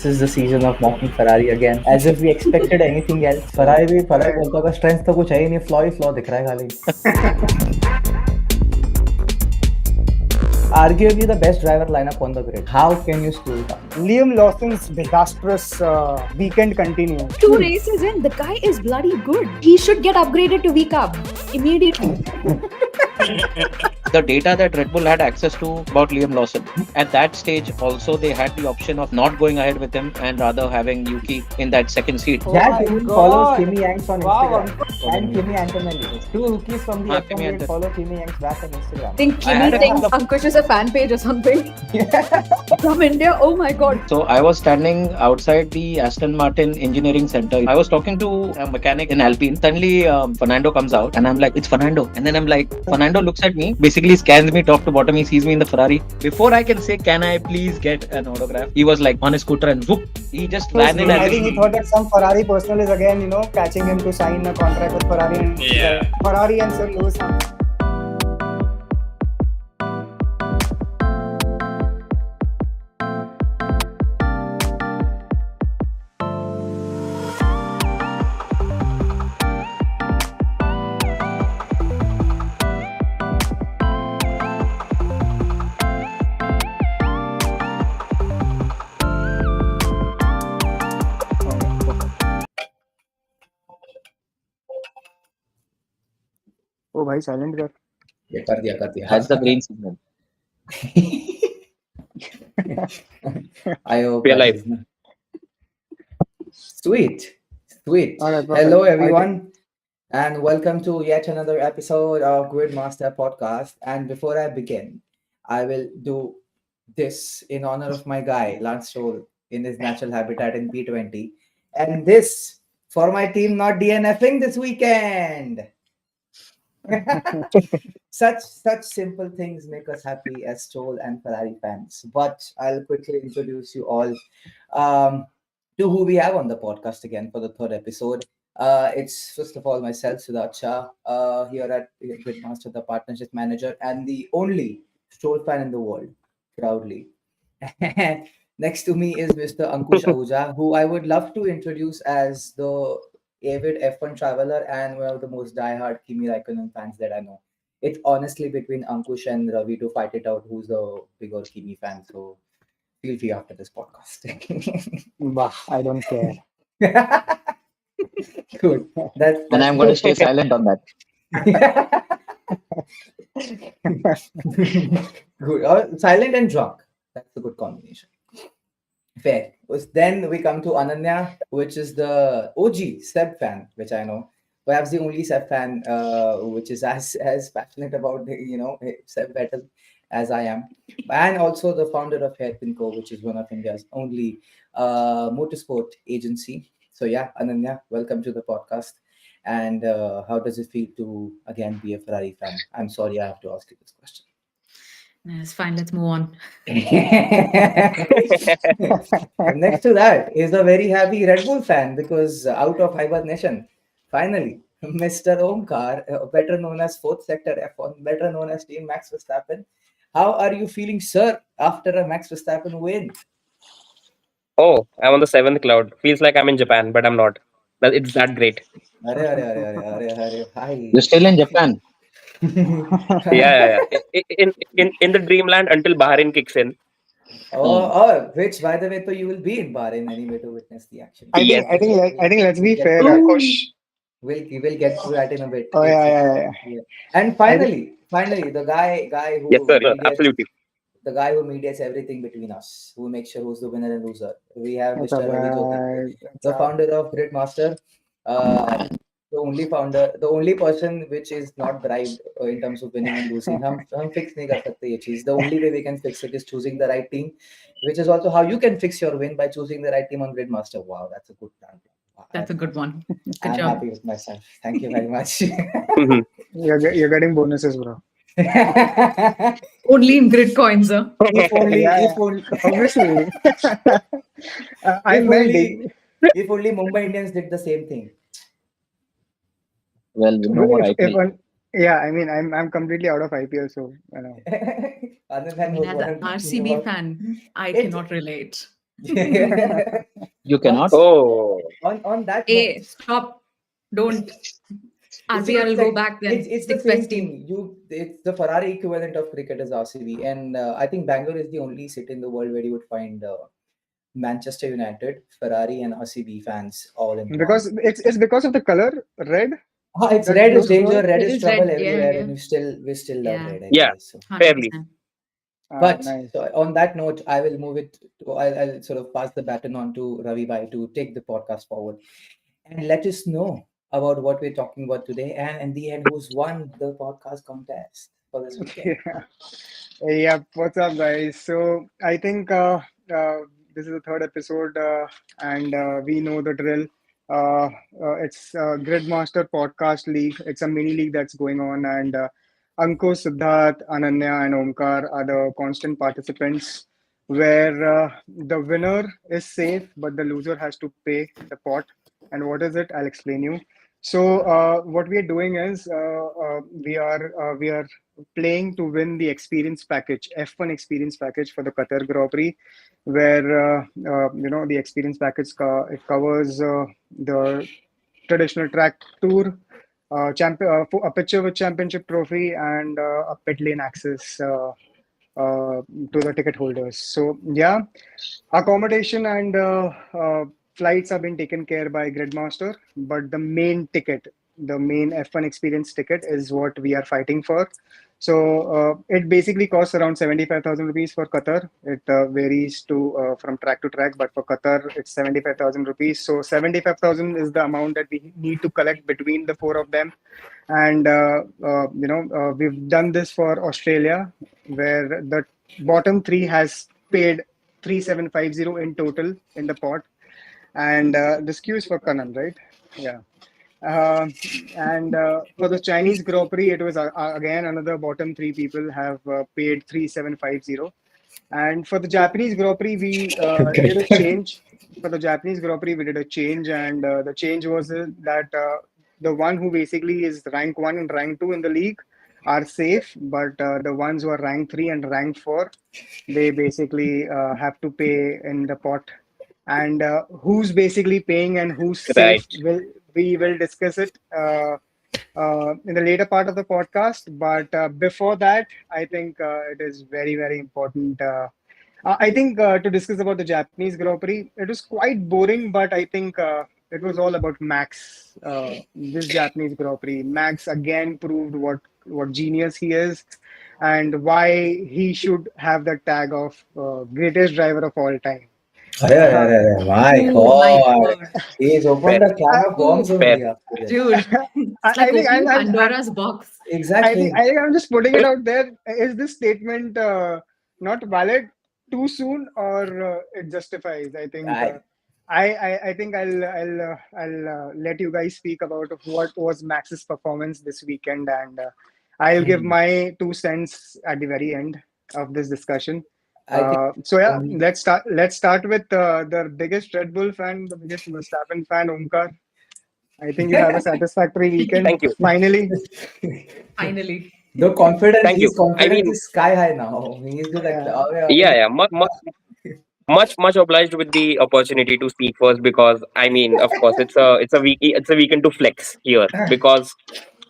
This is the season of mocking Ferrari again. As if we expected anything else. Ferrari बोलता होगा strength तो कुछ है ही नहीं, flaw ही flaw दिख रहा है खाली. Arguably the best driver lineup on the grid. How can you screw it up? Liam Lawson's disastrous weekend continues. 2 races in, the guy is bloody good. He should get upgraded to V-Carb immediately. The data that Red Bull had access to about Liam Lawson, at that stage also they had the option of not going ahead with him and rather having Yuki in that second seat. Jack even follows Kimi Yanks on Instagram. And Kimi Antonelli. Two rookies from the F1 grid follow Kimi Yanks back on Instagram. I think Kimi thinks Ankush is a fan page or something. From India, oh my god. So I was standing outside the Aston Martin Engineering Center. I was talking to a mechanic in Alpine. Suddenly Fernando comes out and I'm like, it's Fernando. And then I'm like, Fernando looks at me, basically scans me top to bottom. He sees me in the Ferrari. Before I can say, can I please get an autograph? He was like on his scooter and whoop, he just ran in. I think he thought that some Ferrari personal is again, catching him to sign a contract with Ferrari. Ferrari and Sir Lewis Hamilton. Oh, भाई silent कर. ये कर दिया. That's the green signal. I hope we are live. Sweet. Alright, Hello everyone and welcome to yet another episode of Gridmaster Podcast. And before I begin, I will do this in honor of my guy Lance Stroll in his natural habitat in P20, and this for my team not DNFing this weekend. such simple things make us happy as Stroll and Ferrari fans. But I'll quickly introduce you all to who we have on the podcast again for the third episode. It's first of all myself, Siddharth Shah, here at Gridmaster, the partnership manager, and the only Stroll fan in the world, proudly. Next to me is Mr. Ankush Ahuja, who I would love to introduce as the avid F1 traveler and one of the most diehard Kimi Raikkonen fans that I know. It's honestly between Ankush and Ravi to fight it out who's the bigger Kimi fan. So feel free after this podcast. Bah, I don't care. Good. And I'm going to stay silent on that. Good. Silent and drunk. That's a good combination. Fair. Then we come to Ananya, which is the OG Seb fan, which I know. Perhaps the only Seb fan which is as passionate about Seb Vettel as I am. And also the founder of Hairpin Co, which is one of India's only motorsport agency. So yeah, Ananya, welcome to the podcast. And how does it feel to again be a Ferrari fan? I'm sorry I have to ask you this question. It's fine, let's move on. Next to that is a very happy Red Bull fan because out of hibernation, finally, Mr. Omkar, better known as Fourth Sector F1, better known as Team Max Verstappen. How are you feeling, sir, after a Max Verstappen win? Oh, I'm on the 7th cloud. Feels like I'm in Japan, but I'm not. But it's that great. Hi. You're still in Japan. Yeah. In the dreamland until Bahrain kicks in. Which by the way, so you will be in Bahrain anyway to witness the action. I think let's be fair, Ankush. We'll get to that in a bit. Oh yeah. And finally, the guy who Yes, sir. Absolutely. The guy who mediates everything between us, who makes sure who's the winner and loser. We have Mr. Ravi Jyoti, the founder of Gridmaster. The only person which is not bribed in terms of winning and losing. हम fix नहीं कर सकते ये चीज. The only way we can fix it is choosing the right team, which is also how you can fix your win by choosing the right team on Gridmaster. Wow, that's a good plan. That's a good one. Good I'm job. happy with myself. Thank you very much. You're getting bonuses, bro. Only in grid coins, sir. If only, Obviously. if only Mumbai Indians did the same thing. Well, you know what I think. I'm completely out of IPL, so Other than I mean, as an RCB fan, I cannot relate. You cannot. But Oh, on that note, Hey, stop. Don't. see, RBR it's will go like back it's then. it's the Sixth same best team. thing. It's the Ferrari equivalent of cricket is RCB, and I think Bangalore is the only city in the world where you would find Manchester United, Ferrari, and RCB fans all in one. Because it's because of the color red It's that red is glows danger, gold. red It is is trouble red. Yeah, everywhere, and yeah. we still love Yeah. red yeah, anyway. So, fairly. 100%. but Nice. so on that note, I will move it. I'll sort of pass the baton on to Ravi Bhai to take the podcast forward and let us know about what we're talking about today, and in the end, who's won the podcast contest for this weekend. Yeah. Yeah, what's up, guys? So I think this is the third episode, and we know the drill. It's Gridmaster Podcast League. It's a mini league that's going on, and Ankush, Siddharth, Ananya, and Omkar are the constant participants. Where the winner is safe, but the loser has to pay the pot. And what is it? I'll explain you. So what we are doing is we are playing to win the experience package, F1 experience package for the Qatar Grand Prix, where the experience package it covers the traditional track tour, a picture with championship trophy, and a pit lane access to the ticket holders. So yeah, accommodation and flights have been taken care by Gridmaster, but the main ticket, the main F1 experience ticket, is what we are fighting for. So it basically costs around 75,000 rupees for Qatar. It varies to from track to track, but for Qatar it's 75,000 rupees. So 75,000 is the amount that we need to collect between the four of them. And we've done this for Australia, where the bottom three has paid 3750 in total in the pot. And this queue is for Kanan, right? Yeah. And for the Chinese Grand Prix, it was again another bottom three people have paid 3750. And for the Japanese Grand Prix, we did a change. For the Japanese Grand Prix, we did a change, and the change was that the one who basically is rank one and rank two in the league are safe, but the ones who are rank three and rank four, they basically have to pay in the pot. And who's basically paying and who's safe, Right. we will discuss it in the later part of the podcast. But before that, I think it is very, very important. I think to discuss about the Japanese Grand Prix, it was quite boring, but I think it was all about Max. This Japanese Grand Prix, Max again proved what genius he is, and why he should have the tag of greatest driver of all time. Arre, arre, Uh, arre, arre, my Oh my God. god. He's Fair, opened a can I, of worms Oh, only fair. after this. dude. It's like I think opening Pandora's box. Exactly. I think I'm just putting it out there. Is this statement not valid too soon, or it justifies? I think I, I think I'll let you guys speak about what was Max's performance this weekend, and I'll give hmm, my 2 cents at the very end of this discussion. I think So yeah, only let's start with the biggest Red Bull fan, the biggest Verstappen fan, Omkar. I think you have a satisfactory weekend. Thank you. Finally, Finally. the confidence, Thank you. his I confidence mean, is sky high now. He's just like, yeah. oh, yeah, yeah, yeah. Much obliged with the opportunity to speak first, because I mean, of course, it's a weekend to flex here, because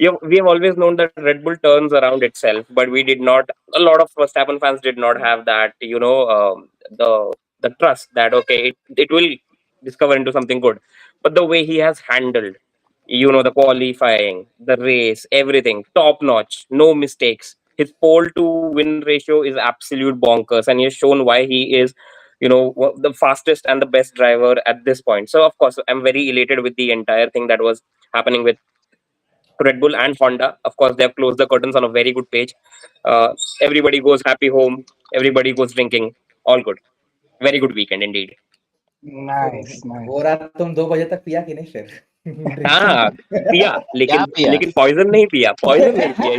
we have always known that Red Bull turns around itself, but we did not. A lot of Verstappen fans did not have that, the trust that okay, it will discover into something good. But the way he has handled, the qualifying, the race, everything top notch, no mistakes. His pole to win ratio is absolute bonkers, and he has shown why he is, the fastest and the best driver at this point. So of course, I'm very elated with the entire thing that was happening with Red Bull and Honda. Of course, they have closed the curtains on a very good page. Everybody goes happy home. Everybody goes drinking. All good. Very good weekend indeed. तो Nice, वो nice. रात तुम 2 बजे तक पिया कि नहीं फिर हाँ, पिया, क्या लेकिन पिया? लेकिन पॉइजन नहीं पिया, पॉइजन नहीं पिया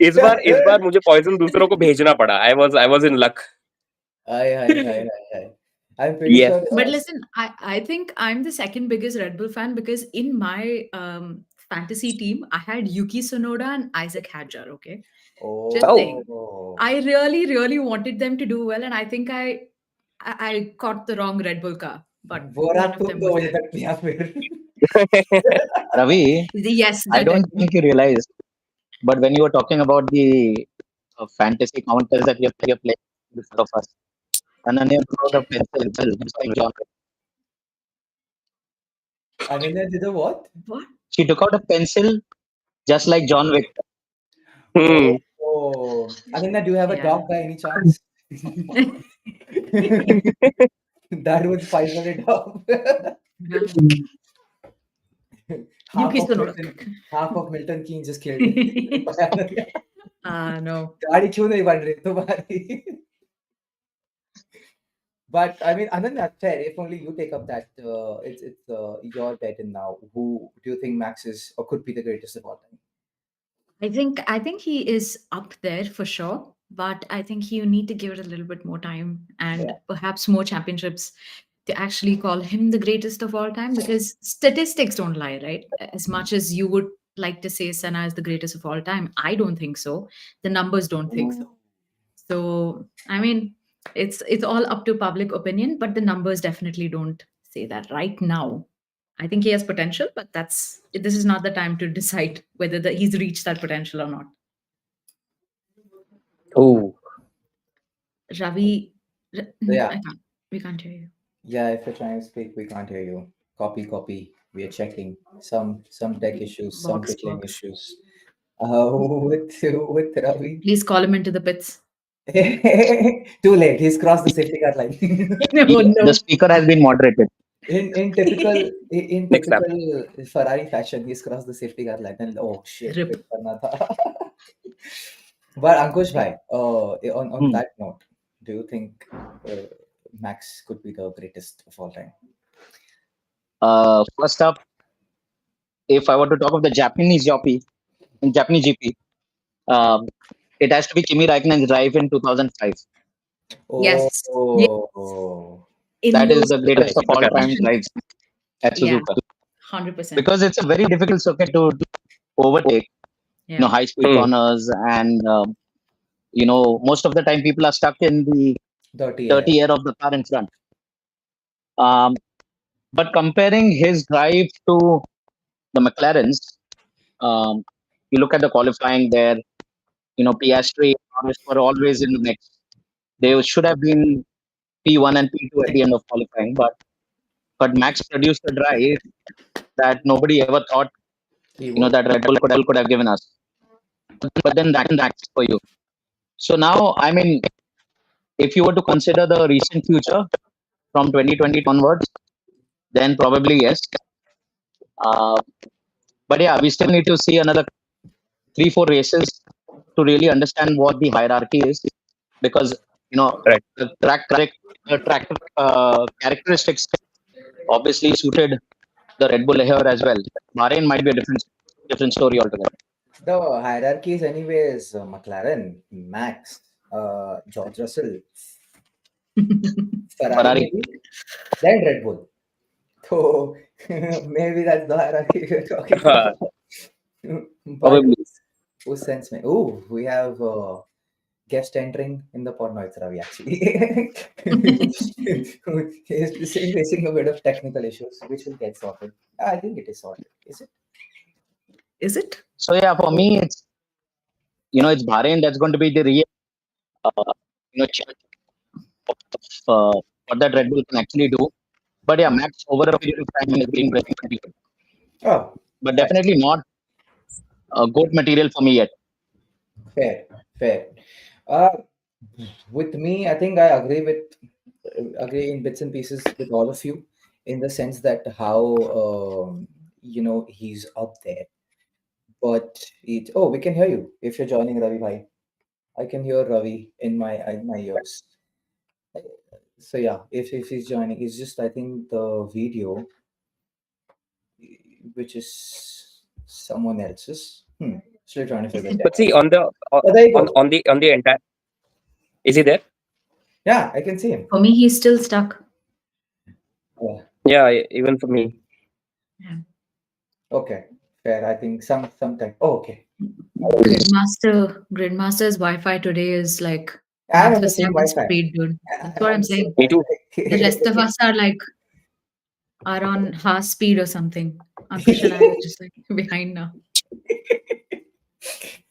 इस बार। इस बार मुझे पॉइजन दूसरों को भेजना पड़ा। I was in luck. Hi hi hi hi hi I'm pretty Yes. sure But listen, I think I'm the second biggest Red Bull fan because in my fantasy team, I had Yuki Tsunoda and Isaac Hadjar. Okay, just saying. Oh, I really, really wanted them to do well, and I think I caught the wrong Red Bull car, but Bora one of तुम them दो was बजे there. तक पिया फिर. Ravi, Yes, I that. don't think you realized, but when you were talking about the fantasy counters that you're playing in front of us, Ananya took out a pencil, just like John. Ananya did a what? What? She took out a pencil, just like John Wick. Hmm. Oh, Ananya, do you have a Yeah. dog by any chance? That would finally dog. Yeah. half Yuki of Tsunoda. Milton, half of Milton Keynes just killed by Ananya. No. गाड़ी क्यों नहीं बन रही तुम्हारी? But I mean, Ananya, fair. If only you take up that, it's your bet in now. Who do you think Max is or could be the greatest of all time? I think he is up there for sure, but I think you need to give it a little bit more time and Yeah. perhaps more championships to actually call him the greatest of all time, because statistics don't lie, right? As much as you would like to say Senna is the greatest of all time, I don't think so. The numbers don't think so. So, I mean, it's all up to public opinion, but the numbers definitely don't say that right now. I think he has potential, but this is not the time to decide whether he's reached that potential or not. Oh, Ravi, Yeah. I can't. We can't hear you. Yeah, if you're trying to speak, we can't hear you. Copy. We are checking some tech issues, some Box, tickling box. issues. With Ravi. Please call him into the pits. Too late. He's crossed the safety car line. Oh The no. speaker has been moderated. In next up. typical Ferrari fashion, he's crossed the safety car line and oh shit, Rip. pit karna tha. But Ankush bhai, on Hmm. that note, do you think Max could be the greatest of all time? First up, if I were to talk of the Japanese GP, um, it has to be Kimi Raikkonen's drive in 2005. Yes. Yeah. Oh, That In is those the greatest of all time conditions. drives at Yeah. Suzuka 100%. because it's a very difficult circuit to overtake. Yeah. High speed Hmm. corners, and most of the time people are stuck in the dirty air. dirty air of the car in front. Um, but comparing his drive to the McLarens, um, you look at the qualifying there. Piastri and Norris were always in the mix. They should have been P1 and P2 at the end of qualifying, but Max produced a drive that nobody ever thought He would. that Red Bull could have given us. But then that's for you. So now, I mean, if you were to consider the recent future from 2020 onwards, then probably yes. Uh, but yeah, we still need to see another 3-4 races to really understand what the hierarchy is, because Right. the track characteristics obviously suited the Red Bull here as well. Bahrain might be a different story altogether. The hierarchy is anyways McLaren, Max, George Russell, Ferrari Ferrari. maybe, then Red Bull. So maybe that's the hierarchy we're talking Uh, about. But Probably. who sends me? Oh, we have guest entering in the pod. No, it's Ravi actually. He's facing a bit of technical issues, which will get sorted. I think it is sorted. Is it? Is it? So yeah, for me, it's Bahrain that's going to be the real check of what that Red Bull can actually do. But yeah, Max over a period of time has been pretty good, Oh, but definitely not goat material for me yet. fair. Uh, with me, I think I agree in bits and pieces with all of you, in the sense that how he's up there. But we can hear you if you're joining Ravi bhai. I can hear Ravi in my ears. So yeah, if he's joining, it's just I think the video, which is someone else's. Still trying to figure that But see, out. on the Oh, there you go. on the entire, is he there? Yeah, I can see him. For me, he's still stuck. Yeah. Yeah, even for me. Yeah. Okay, fair. I think sometime. Oh, okay. Gridmaster's Wi-Fi today is like I'm half on the the same seventh Wi-Fi. speed, dude. That's I'm what on I'm the same saying. Me too. The rest of Wi-Fi. us are like are on half speed or something. Ankush and I are just like behind now.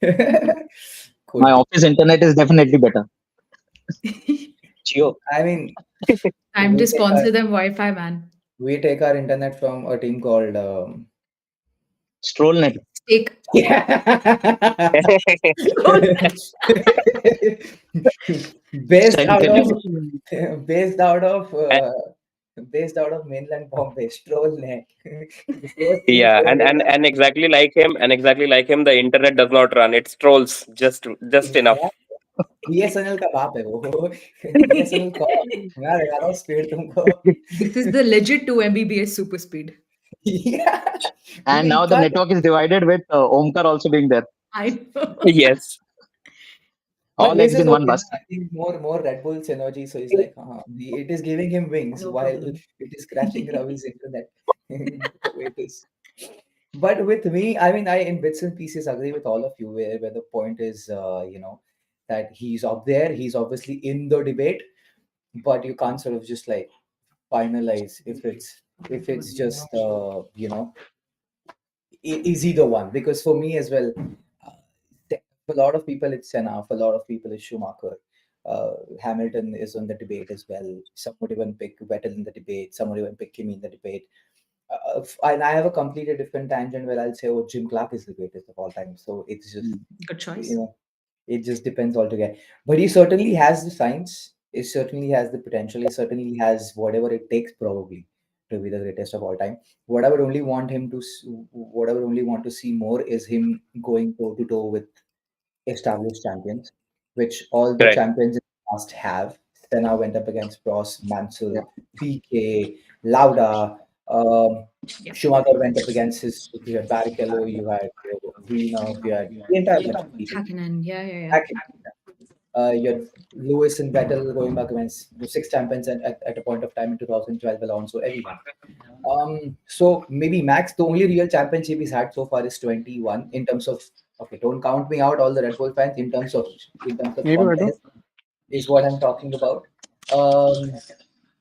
Could My be. office internet is definitely better. Geo. I mean, Time we to take our sponsor them Wi-Fi, man. we take our internet from a team called Strollnet. Take yeah. based out of Centennial. based out of And- mainland Bombay, Strollnet. The first thing yeah, they and, did and and exactly like him, the internet does not run. It strolls just enough. exactly BSNL का बाप है वो BSNL call मैं लगा रहा हूँ speed तुमको this is the legit 2 Mbps super speed. yeah And you now the can't network is divided with Omkar also being there. I know. Yes. but All eggs Ace is in one okay na? basket. I think more Red Bull synergy so he's like it is giving him wings No while problem. it is crashing Ravi's internet the way it is. But with me, I mean, I in bits and pieces agree with all of you where the point is, that he's up there. He's obviously in the debate, but you can't sort of just like finalize if it's just is he the one? Because for me as well, for a lot of people it's Senna. For a lot of people it's Schumacher. Hamilton is on the debate as well. Some would even pick Vettel in the debate. Some would even pick Kimi in the debate. And I have a completely different tangent where I'll say, oh, Jim Clark is the greatest of all time. So it's just, Good you choice. know, it just depends altogether. But he certainly has the science. He certainly has the potential. He certainly has whatever it takes, probably, to be the greatest of all time. What I would only want him to, what I would only want to see more is him going toe to toe with established champions, which all the Correct. champions in the past have. Senna went up against Prost, Yeah. Mansell, Piquet, Lauda. Yep. Schumacher went up against his. You had Barrichello, you had Villeneuve, you had the entire bunch of people. Hakkinen. Yeah. Back in, you had Lewis and Vettel going back against the six champions at a point of time in 2012, Alonso, everyone. So maybe Max, the only real championship he's had so far is 21 in terms of okay, don't count me out, all the Red Bull fans, in terms of Maybe I do. contest is what I'm talking about. Um,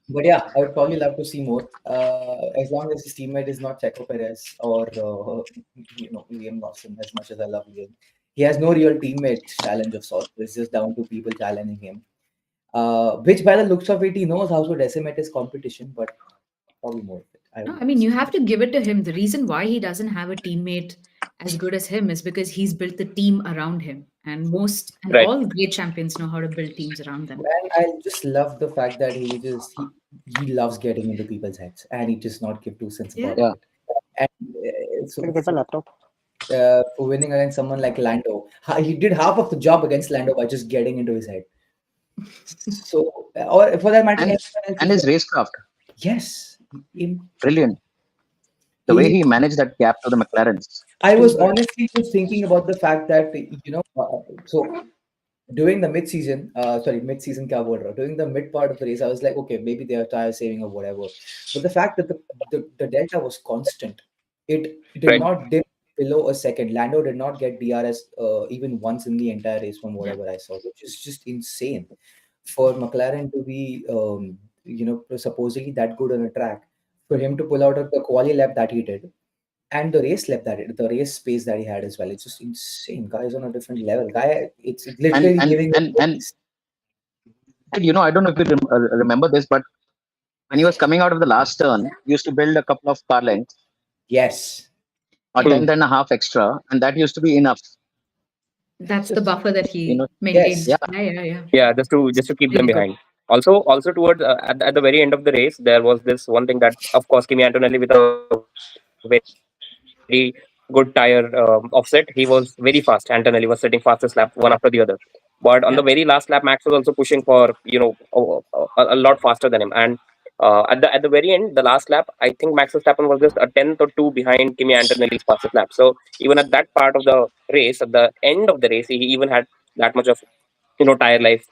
but yeah, I would probably love to see more. As long as his teammate is not Checo Perez or Liam Lawson, as much as I love Liam. He has no real teammate challenge of sorts. It's just down to people challenging him. Which by the looks of it, he knows how to decimate his competition, but probably more of it. I No, would I like to mean, you see. have to give it to him. The reason why he doesn't have a teammate as good as him is because he's built the team around him. And most and Right. all great champions know how to build teams around them. And I just love the fact that he loves getting into people's heads and he just not give two cents Yeah. about Yeah. it. And Can I get my laptop? for winning against someone like Lando, he did half of the job against Lando by just getting into his head. So, or for that matter, And anyone else and as his well. racecraft, Yes, him, brilliant. The way he. he managed that gap to the McLarens, I too was good. honestly just thinking about the fact that so during the mid-season kya bol raha hu? During the mid part of the race, I was like, okay, maybe they are tire saving or whatever. But the fact that the delta was constant, it did Right. not dip below a second. Lando did not get DRS even once in the entire race from Yeah. whatever I saw, which is just insane for McLaren to be, supposedly that good on a track. For him to pull out of the quali lap that he did, and the race pace that he had as well. It's just insane. Guy is on a different level. Guy, it's And literally and giving and and I don't know if you remember this, but when he was coming out of the last turn, he used to build a couple of car lengths, yes. a Yeah. Hmm. tenth and a half extra, and that used to be enough. That's So the buffer that You know, he yes, maintained. yeah. Yeah. Yeah, just to keep them Really good. behind. Also towards at the very end of the race, there was this one thing that, of course, Kimi Antonelli with a very good tire offset, he was very fast. Antonelli was setting fastest lap one after the other. But on the very last lap, Max was Yeah. also pushing for a lot faster than him. And at the very end, the last lap, I think Max Verstappen was just a tenth or two behind Kimi Antonelli's fastest lap. So even at that part of the race, at the end of the race, he even had that much of tire life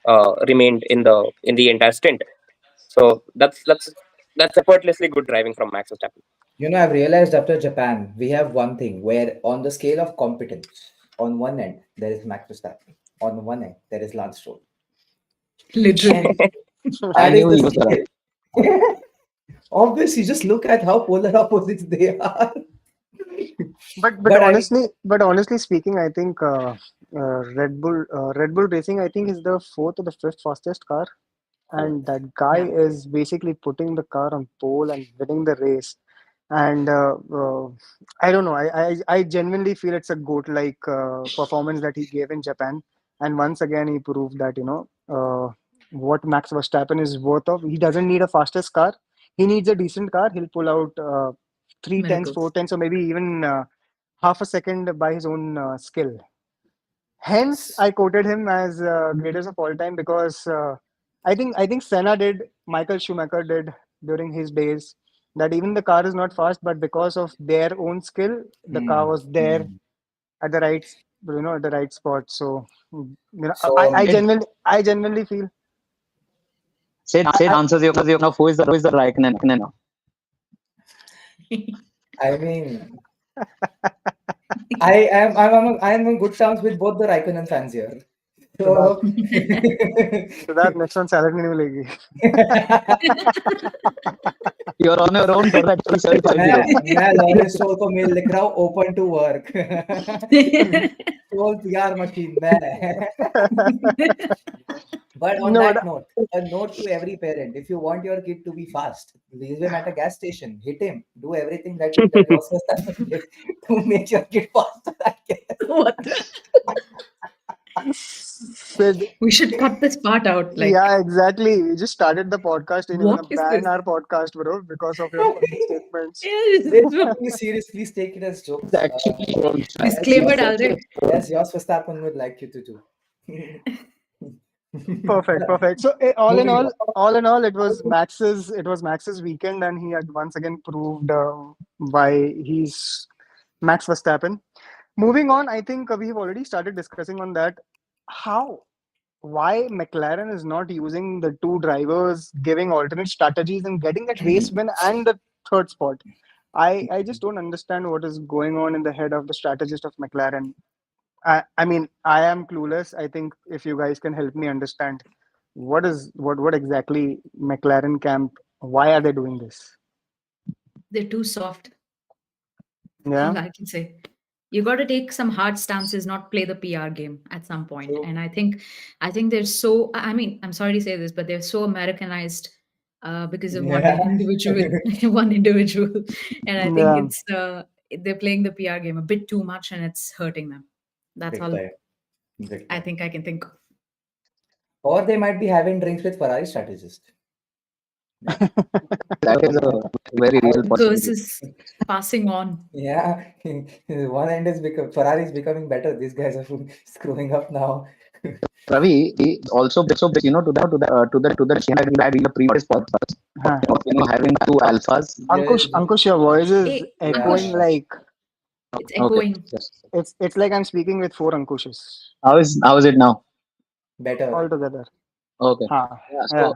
remained in the entire stint. So that's effortlessly good driving from Max Verstappen. I've realized after Japan, we have one thing where on the scale of competence, on one end there is Max Verstappen, on one end there is Lance Stroll, and Literally. I that is knew the he was gonna. scale. Obviously, just look at how polar opposites they are. But But I mean, honestly speaking, I think Red Bull Racing, I think, is the fourth or the fifth fastest car, and that guy Yeah. is basically putting the car on pole and winning the race. And I don't know. I genuinely feel it's a goat like performance that he gave in Japan. And once again, he proved that what Max Verstappen is worth of. He doesn't need a fastest car. He needs a decent car. He'll pull out three tenths, four Miracles. tenths, or maybe even half a second by his own skill. Hence, I quoted him as greatest of all time because I think Senna did, Michael Schumacher did during his days. That even the car is not fast, but because of their own skill, the car hmm, was there hmm. at the right, at the right spot. So, So I genuinely feel, Say I, answers your question of who is the Raikkonen now? I mean, I'm on good terms with both the Raikkonen fans here. so that So so that next one salad नहीं मिलेगी. You're on your own for that 375 मैं Lawrence stroll को mail लिख रहा हूँ open to work स्ट्रोल PR machine मैं But on No, that but note, a note to every parent: if you want your kid to be fast, leave him at a gas station, hit him, do everything that your sister did to make your kid faster. I guess. What the? Sid, We should cut this part out. Like, yeah, exactly. We just started the podcast and you're what gonna is ban this? our podcast, bro, because of your funny statements. Please, serious. Please take it as It's jokes. actually wrong. As Disclaimer yours, डाल दे. as yours Verstappen would like you to do. Perfect, perfect. So Moving on. all in all, it was Max's weekend, and he had once again proved why he's Max Verstappen. Moving on, I think we've already started discussing on that. How, why McLaren is not using the two drivers, giving alternate strategies and getting that race win and the third spot. I just don't understand what is going on in the head of the strategist of McLaren. I mean, I am clueless. I think if you guys can help me understand what exactly McLaren camp, why are they doing this? They're too soft. That's Yeah, all I can say. You got to take some hard stances, not play the PR game at some point. True. And I think they're so. I mean, I'm sorry to say this, but they're so Americanized because of one Yeah. individual, one individual, and I think yeah. it's they're playing the PR game a bit too much, and it's hurting them. That's Big all time. Big I time. think I can think of. Or they might be having drinks with Ferrari strategist. Yeah. That is a very real The curse possibility. is passing on. Yeah. One end is Ferrari is becoming better. These guys are screwing up now. Ravi also to the chain I had in the previous podcast Huh. of having two alphas. Yeah. Ankush, your voice is Hey, echoing Ankush, Yeah. like it's Okay, echoing. yes. it's like I'm speaking with four Ankushes How is it now? Better. all together. Okay. Huh. Yeah. So Yeah.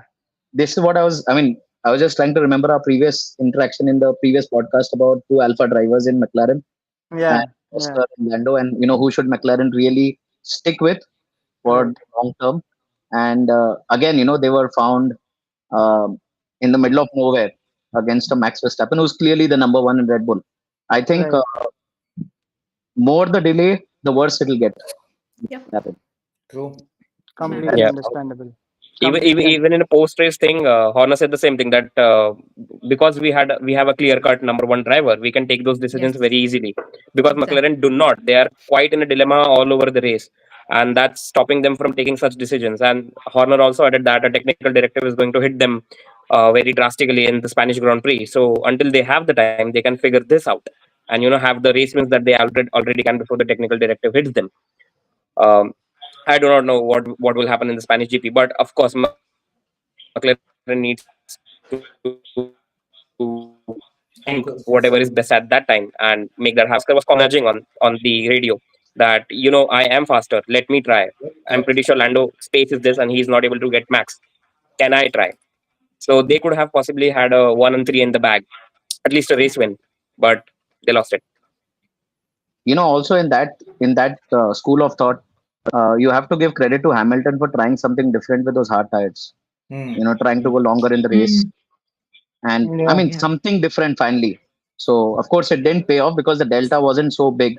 this is what I was. I mean, I was just trying to remember our previous interaction in the previous podcast about two alpha drivers in McLaren and Yeah. Yeah. Oscar and Lando, and who should McLaren really stick with for Right. the long term. And again, they were found um, in the middle of nowhere against a Max Verstappen, who's clearly the number one in Red Bull. I think Right. more the delay, the worse it'll get. Yep. Happen. True. Fair. Completely Yeah. understandable. even even, Completely. even in a post race thing, Horner said the same thing, that because we have a clear cut number one driver, we can take those decisions Yes, very easily. Because exactly. McLaren do not, they are quite in a dilemma all over the race, and that's stopping them from taking such decisions. And Horner also added that a technical directive is going to hit them very drastically in the Spanish Grand Prix. So until they have the time, they can figure this out, and have the race wins that they already can before the technical directive hits them. um, I do not know what will happen in the Spanish GP, but of course, McLaren needs to think whatever is best at that time and make that happen. Ankush. Oscar was nudging on the radio that I am faster. Let me try. I'm pretty sure Lando space is this, and he's not able to get max. Can I try? So they could have possibly had a 1 and 3 in the bag, at least a race win. but they lost it. Also in that school of thought, you have to give credit to Hamilton for trying something different with those hard tires. Hmm. Trying to go longer in the race, Mm, and I Yeah. mean yeah. something different finally. So of course it didn't pay off because the delta wasn't so big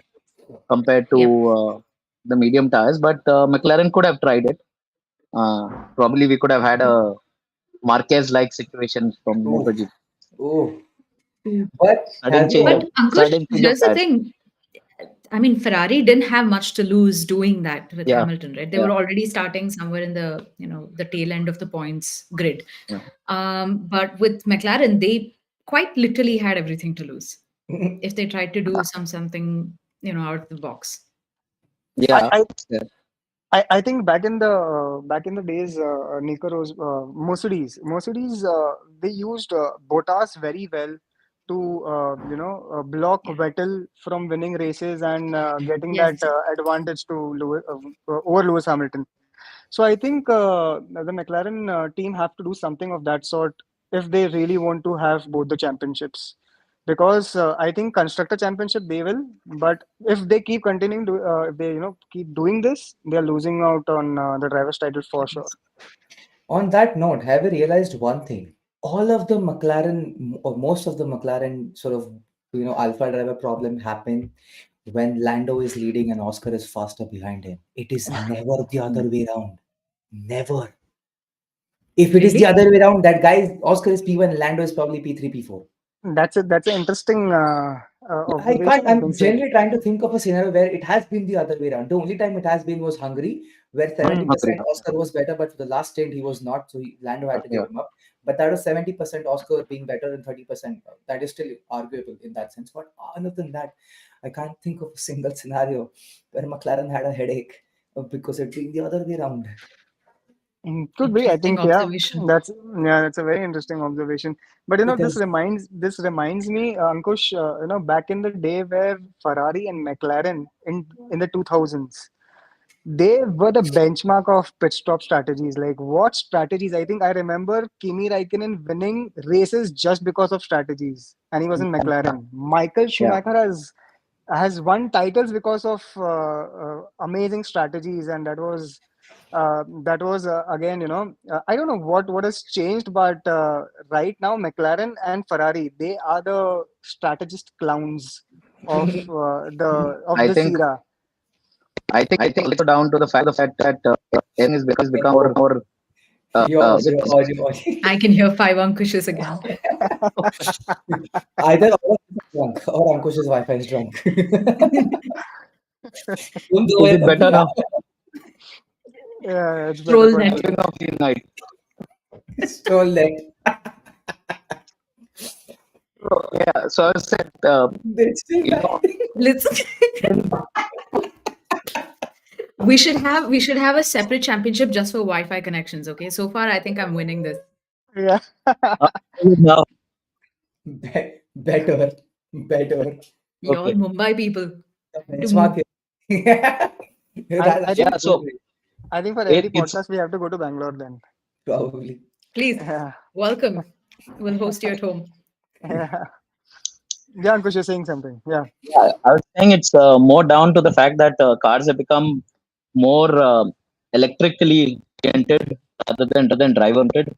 compared to Yep. the medium tires, but McLaren could have tried it. Probably we could have had a Marquez-like situation from Ooh. MotoGP. Ooh. Mm. But Sudden have you change But of all? Ankush, sudden change of here's the tires. thing. I mean, Ferrari didn't have much to lose doing that with Yeah, Hamilton, right? They yeah, were already starting somewhere in the tail end of the points grid. yeah. But with McLaren, they quite literally had everything to lose if they tried to do something out of the box. I, Yeah. I Yeah. I think back in the days, Nico Rose, Mercedes, they used Bottas very well to block Vettel from winning races and getting that Yes. advantage to over Lewis Hamilton. So I think the McLaren team have to do something of that sort if they really want to have both the championships. Because I think constructor championship they will, but if they keep continuing to, if they keep doing this, they're losing out on the driver's title for sure. On that note, have you realized one thing? All of the McLaren, or most of the McLaren sort of, alpha driver problem happen when Lando is leading and Oscar is faster behind him. It is never the other way around. Never. If it is the Really? other way around, that guy, Oscar is P1, Lando is probably P3, P4. That's an interesting I can't. observation, I can I'm say. generally trying to think of a scenario where it has been the other way around. The only time it has been was Hungary, where Hmm. 70% Agree. Oscar was better, but for the last stint he was not. So Lando had to give Yeah. him up. But that was 70% Oscar being better than 30%. That is still arguable in that sense. But other than that, I can't think of a single scenario where McLaren had a headache because it being the other way around. Could be. I Interesting think yeah. observation. That's that's a very interesting observation. But this Because reminds me, Ankush. Back in the day where Ferrari and McLaren in the 2000s, they were the benchmark of pit stop strategies. Like what strategies? I think I remember Kimi Raikkonen winning races just because of strategies, and he was in McLaren. Michael Yeah. Schumacher has won titles because of amazing strategies, and that was again, I don't know what has changed, but right now McLaren and Ferrari, they are the strategist clowns of I this think era. I think also down to the fact that everything is become more your audio. I can hear five Ankushes again. Either all of us are drunk or Ankush's Wi-Fi is drunk. तुम दो Is बजे it तक better भी now? आओ. Yeah, it's better Troll for net. now. Having of the night. Stroll left. So I said, It's still you know, connecting. Let's we should have a separate championship just for Wi-Fi connections. Okay. So far, I think I'm winning this. Yeah. uh, now, Better. Better. Y'all okay, Mumbai people. The To Mu- benchmark here. I, That's I actually think yeah. good. So I think for every it's podcast we have to go to Bangalore then. Probably. Please Yeah. welcome. We'll host you at home. Yeah. Yeah, Ankush, you're saying something. Yeah. yeah. I was saying it's more down to the fact that cars have become more electrically oriented rather than driver oriented.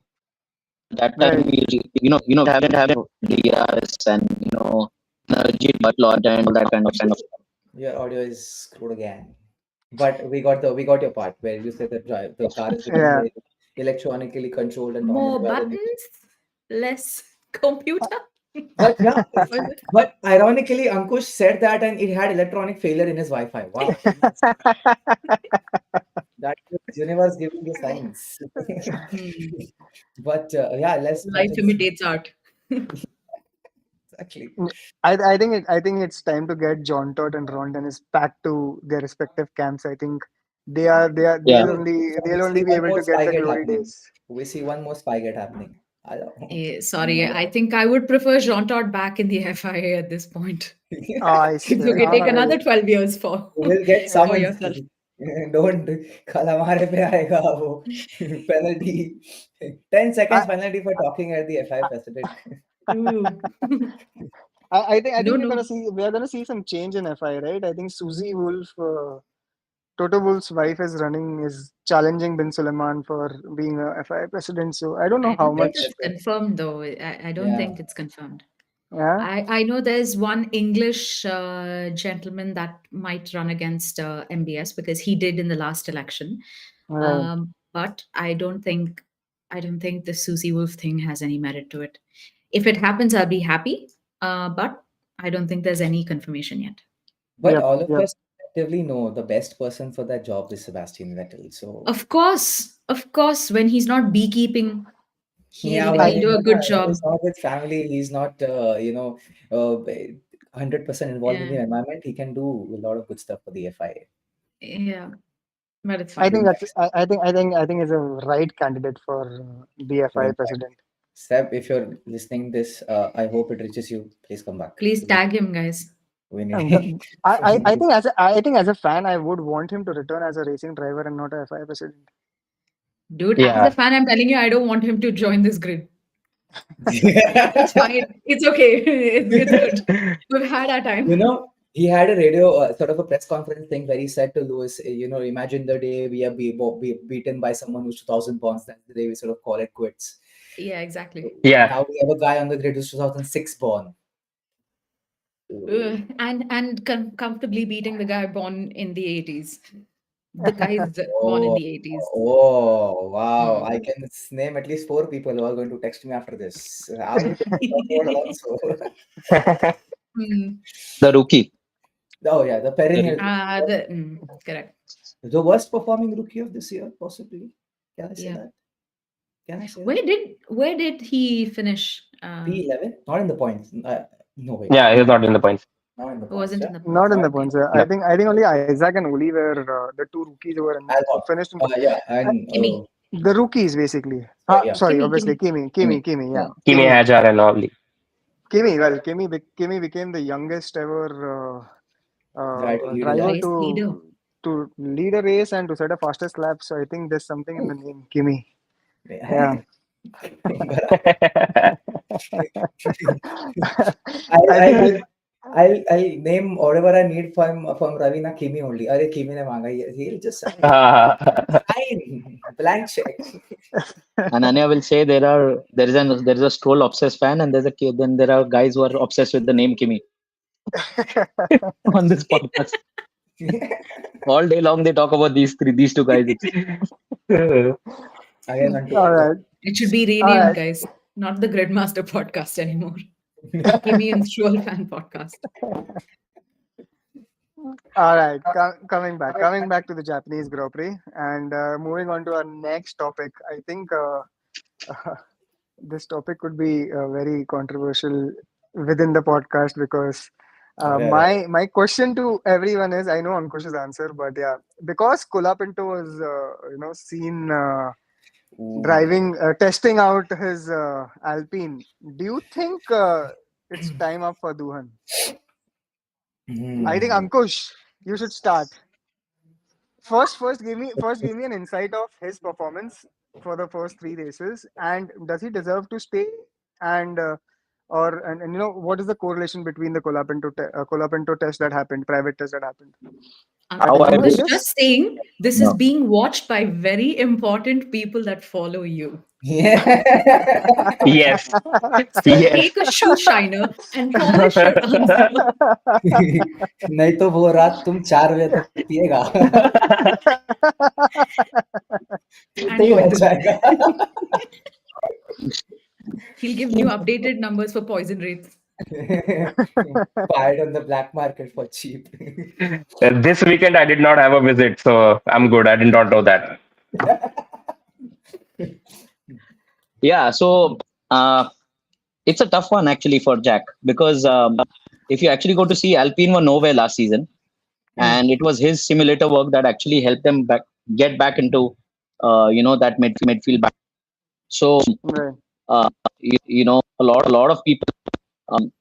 That time Right. we haven't have DRS and energy lot and all that kind of stuff. Your audio is screwed again. But we got your part where you said that the car is becoming Yeah. very electronically controlled and More dominated by the buttons, less computer. But yeah, Was it? but ironically, Ankush said that and it had electronic failure in his Wi-Fi. Wow, that is universe giving you signs. Hmm. But yeah, less Life buttons. imitates art. Exactly. I think it's time to get John Todd and Ron Dennis back to their respective camps. I think Yeah. So we they'll see only be one able more to get the Spygate glory happening. days. We see one more Spygate happening. I don't. Sorry, I think I would prefer Jean Todt back in the FIA at this point. I It's swear. okay, take Well, another 12 years for We'll get for summons. yourself. Don't कल हमारे पे आएगा वो penalty 10 I, seconds penalty for talking at the FI president. Ooh. I think No, no. we are gonna see some change in FI, right? I think Susie Wolf, Toto Wolff's wife is challenging Bin Suleiman for being a FI president. So I don't know I how don't think much. it's confirmed, though. I don't Yeah. think it's confirmed. Yeah, I know there's one English gentleman that might run against MBS because he did in the last election. right. But I don't think the Susie Wolf thing has any merit to it. If it happens, I'll be happy. But I don't think there's any confirmation yet. But Yep, all of yep. us collectively know the best person for that job is Sebastian Vettel. So Of course, when he's not beekeeping, yeah, he'll when I he'll do a good he's job. not with family, he's not 100% involved in Yeah, the environment. He can do a lot of good stuff for the FIA. yeah, but it's I fine. think Doing that's I think is a right candidate for the FI Going back. president. Seb, if you're listening this, I hope it reaches you. Please come back. Please tag him, guys. We And need. I think I think as a fan, I would want him to return as a racing driver and not a FI president. Dude, as a Yeah. fan, I'm telling you, I don't want him to join this grid. It's fine. It's okay. It's good. We've had our You time. know, he had a radio sort of a press conference thing where he said to Lewis, imagine the day we are beaten by someone who's 2,000 pounds. That's the day we sort of call it quits. Yeah, exactly. Yeah. Now we have a guy on the grid who's 2006 born. And comfortably beating the guy born in the 80s. The guy is born in Oh, the 80s. wow. I Hmm. can name at least four people who are going to text me after this. Are we going to talk about Alonso? Hmm. The rookie. Oh, yeah, the perennial. Correct. The worst performing rookie of this year, possibly. Can I say Yeah. that? Can I say that? Where did he finish? P11? Not in the points. No, wait. Yeah, he's not in the points. Not in the It points, wasn't yeah? in the Not points. in the Okay. points. No. I think only Isaac and Oli were the two rookies who were Albon. finished in Yeah, and Kimmy. the rookies basically. sorry, yeah. Sorry, Kimmy, obviously Kimmy. Kimi, yeah, Yeah. Kimi Kimi. Hajar and all. Kimi became the youngest ever Right, lead a driver lap. Race leader. to lead a race and to set a fastest lap. So I think there's something in the name Kimi. Yeah. But I I'll, think I'll, I'll name whatever I need from Ravina Kimi only. Are Kimi ne manga. He'll just sign. Blank check. And Anya will say there is a Stroll obsessed fan, and then there are guys who are obsessed with the name Kimi on this podcast. All day long they talk about these two guys. Again, unto all other. right, It should be all renamed, right. guys. Not the Gridmaster podcast anymore. Kimmy and Stroll fan podcast. All right, coming back to the Japanese Grand Prix, and moving on to our next topic. I think this topic could be very controversial within the podcast because Okay. my question to everyone is, I know Ankush's answer, but yeah, because Kolapinto was seen Ooh. driving testing out his Alpine. Do you think it's time up for Duhan? I think Hmm. Ankush, you should start. First give me an insight of his performance for the first three races, and does he deserve to stay? And and what is the correlation between the Colapinto test that happened, private test that happened? Are How they I good Ankush, in wish. this? just saying, this is No. being watched by very important people that follow you. Yeah. Yes. So Yes. take a shoe shiner and polish your answer. नहीं तो वो रात तुम 4 बजे तक पिएगा पीते And ही रह poison. जाएगा He'll give new updated numbers for poison rates. buy it on the black market for cheap. This weekend I did not have a visit, so I'm good. I did not know that. Yeah, so it's a tough one actually for Jack because if you actually go to see, Alpine were nowhere last season, and it was his simulator work that actually helped them get back into that midfield back. So Right. a lot of people um,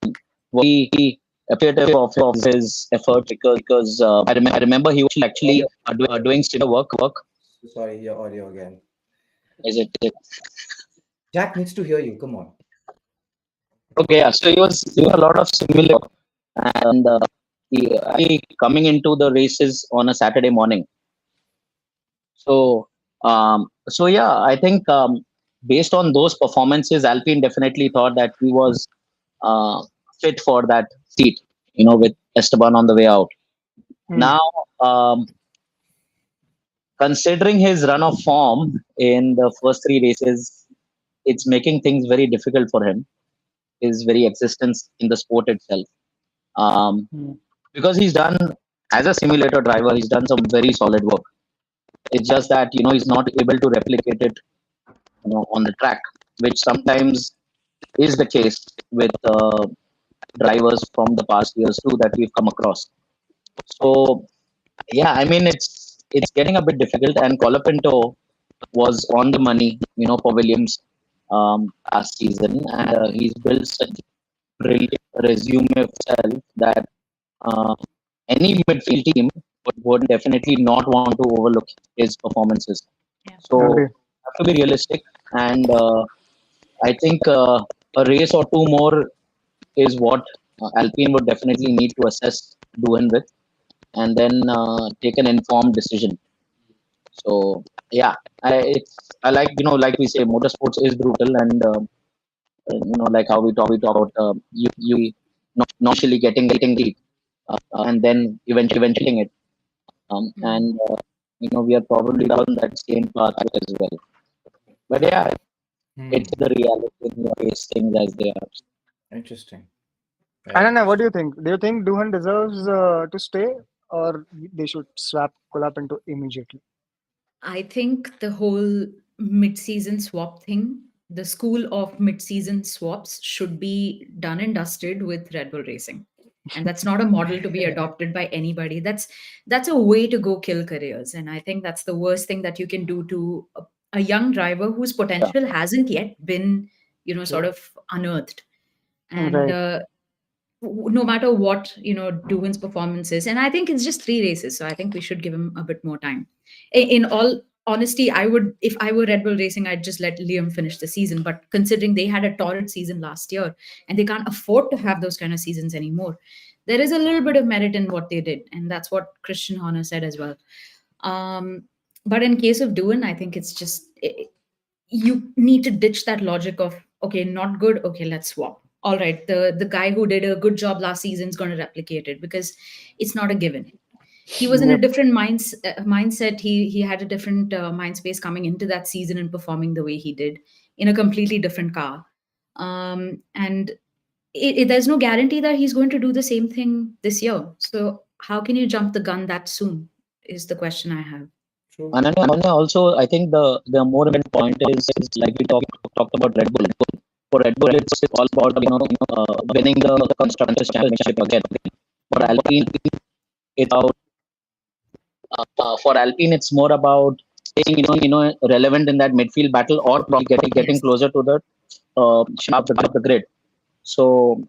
were very appreciative of his effort because I remember he was actually Audio. doing simulator work. Sorry, your audio again. Is it? Jack needs to hear you. Come on. Okay, yeah. So he was doing a lot of similar, and he coming into the races on a Saturday morning. So, so yeah, I think based on those performances, Alpine definitely thought that he was uh, fit for that seat. With Esteban on the way out. Hmm. Now, um, considering his run of form in the first three races, it's making things very difficult for him. His very existence in the sport itself. Um, Hmm. because he's done as a simulator driver, he's done some very solid work. It's just that he's not able to replicate it, on the track, which sometimes is the case with drivers from the past years too that we've come across. So yeah, I mean it's getting a bit difficult, and Colapinto was on the money, for Williams last season, and he's built such brilliant resume himself that uh, any midfield team would definitely not want to overlook his performances. Yeah. So Agree. have to be realistic, and I think a race or two more is what Alpine would definitely need to assess Doohan with, and then take an informed decision. So yeah, I like like we say, motorsports is brutal, and like how we talk about you not initially getting the and then eventually it. And Mm. we are probably down that same path as well. But yeah, Hmm. it's the reality. Face things as they are. Interesting. Very Ananya, what do interesting. you think? Do you think Duhan deserves to stay, or they should swap Colapinto immediately? I think the whole mid-season swap thing, the school of mid-season swaps should be done and dusted with Red Bull Racing. And that's not a model to be adopted by anybody. That's a way to go kill careers. And I think that's the worst thing that you can do to a young driver whose Yeah. potential hasn't yet been, sort True. of unearthed. And Right. no matter what Doohan's performance is, and I think it's just three races, so I think we should give him a bit more time. In all honesty, I would, if I were Red Bull Racing, I'd just let Liam finish the season. But considering they had a torrid season last year and they can't afford to have those kind of seasons anymore, there is a little bit of merit in what they did, and that's what Christian Horner said as well. um, but in case of Doohan, I think it's just you need to ditch that logic of, okay, not good, okay, let's swap. All right, the guy who did a good job last season is going to replicate it, because it's not a given. He was in a Yep. different mindset. He had a different mind space coming into that season and performing the way he did in a completely different car. And there's no guarantee that he's going to do the same thing this year. So how can you jump the gun that soon is the question I have. True. And then also, I think the more important point is like we talked about Red Bull. For Red Bull, it's all about winning the constructors championship again. For Alpine, it's about it's more about staying relevant in that midfield battle, or probably getting Yes. closer to the sharp of the grid. So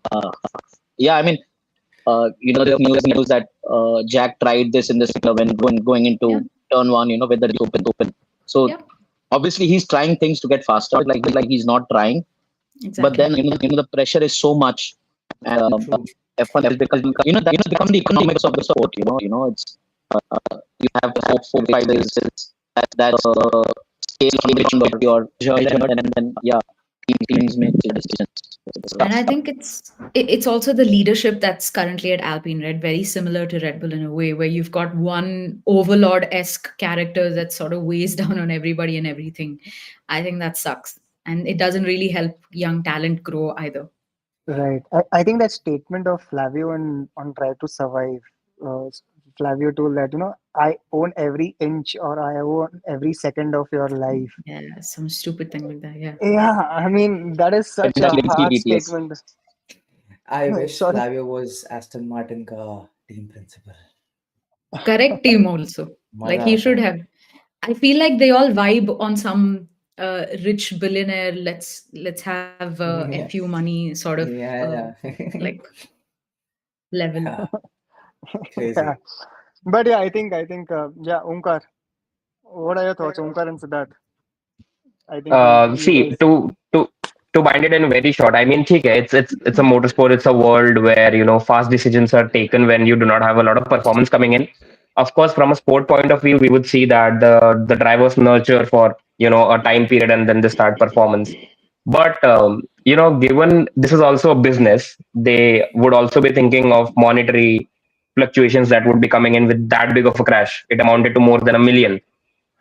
yeah, I mean, the news that Jack tried this in this when going Yeah. into turn one, with the open. So Yeah. obviously he's trying things to get faster. Like he's not trying, but then Exactly. the pressure is so much. True. F1 has because that's become the economics of the sport. It's you have the four, 5 races. That's scale on your judge, and then yeah, teams make decisions. It's And tough. I think it's also the leadership that's currently at Alpine, Red, very similar to Red Bull in a way, where you've got one overlord-esque character that sort of weighs down on everybody and everything. I think that sucks, and it doesn't really help young talent grow either. Right. I think that statement of Flavio on Try to Survive, Flavio told that, I own every inch or I own every second of your life. Yeah, some stupid thing like that. Yeah. Yeah, I mean, that is such a Definitely hard BTS. statement. I wish Sorry. Flavio was Aston Martin का team principal. Correct team also. Like मजा he आता. should have. I feel like they all vibe on some rich billionaire. Let's have fu Yeah, money sort of yeah, like level. yeah. Yeah. Crazy. But yeah, yeah, Omkar, what are your thoughts? Omkar and Siddharth. I think you See, guys. to to bind it in very short, I mean, ठीक है, it's a motorsport. It's a world where fast decisions are taken when you do not have a lot of performance coming in. Of course, from a sport point of view, we would see that the drivers nurture for a time period and then they start performance. But given this is also a business, they would also be thinking of monetary fluctuations that would be coming in with that big of a crash. It amounted to more than 1 million,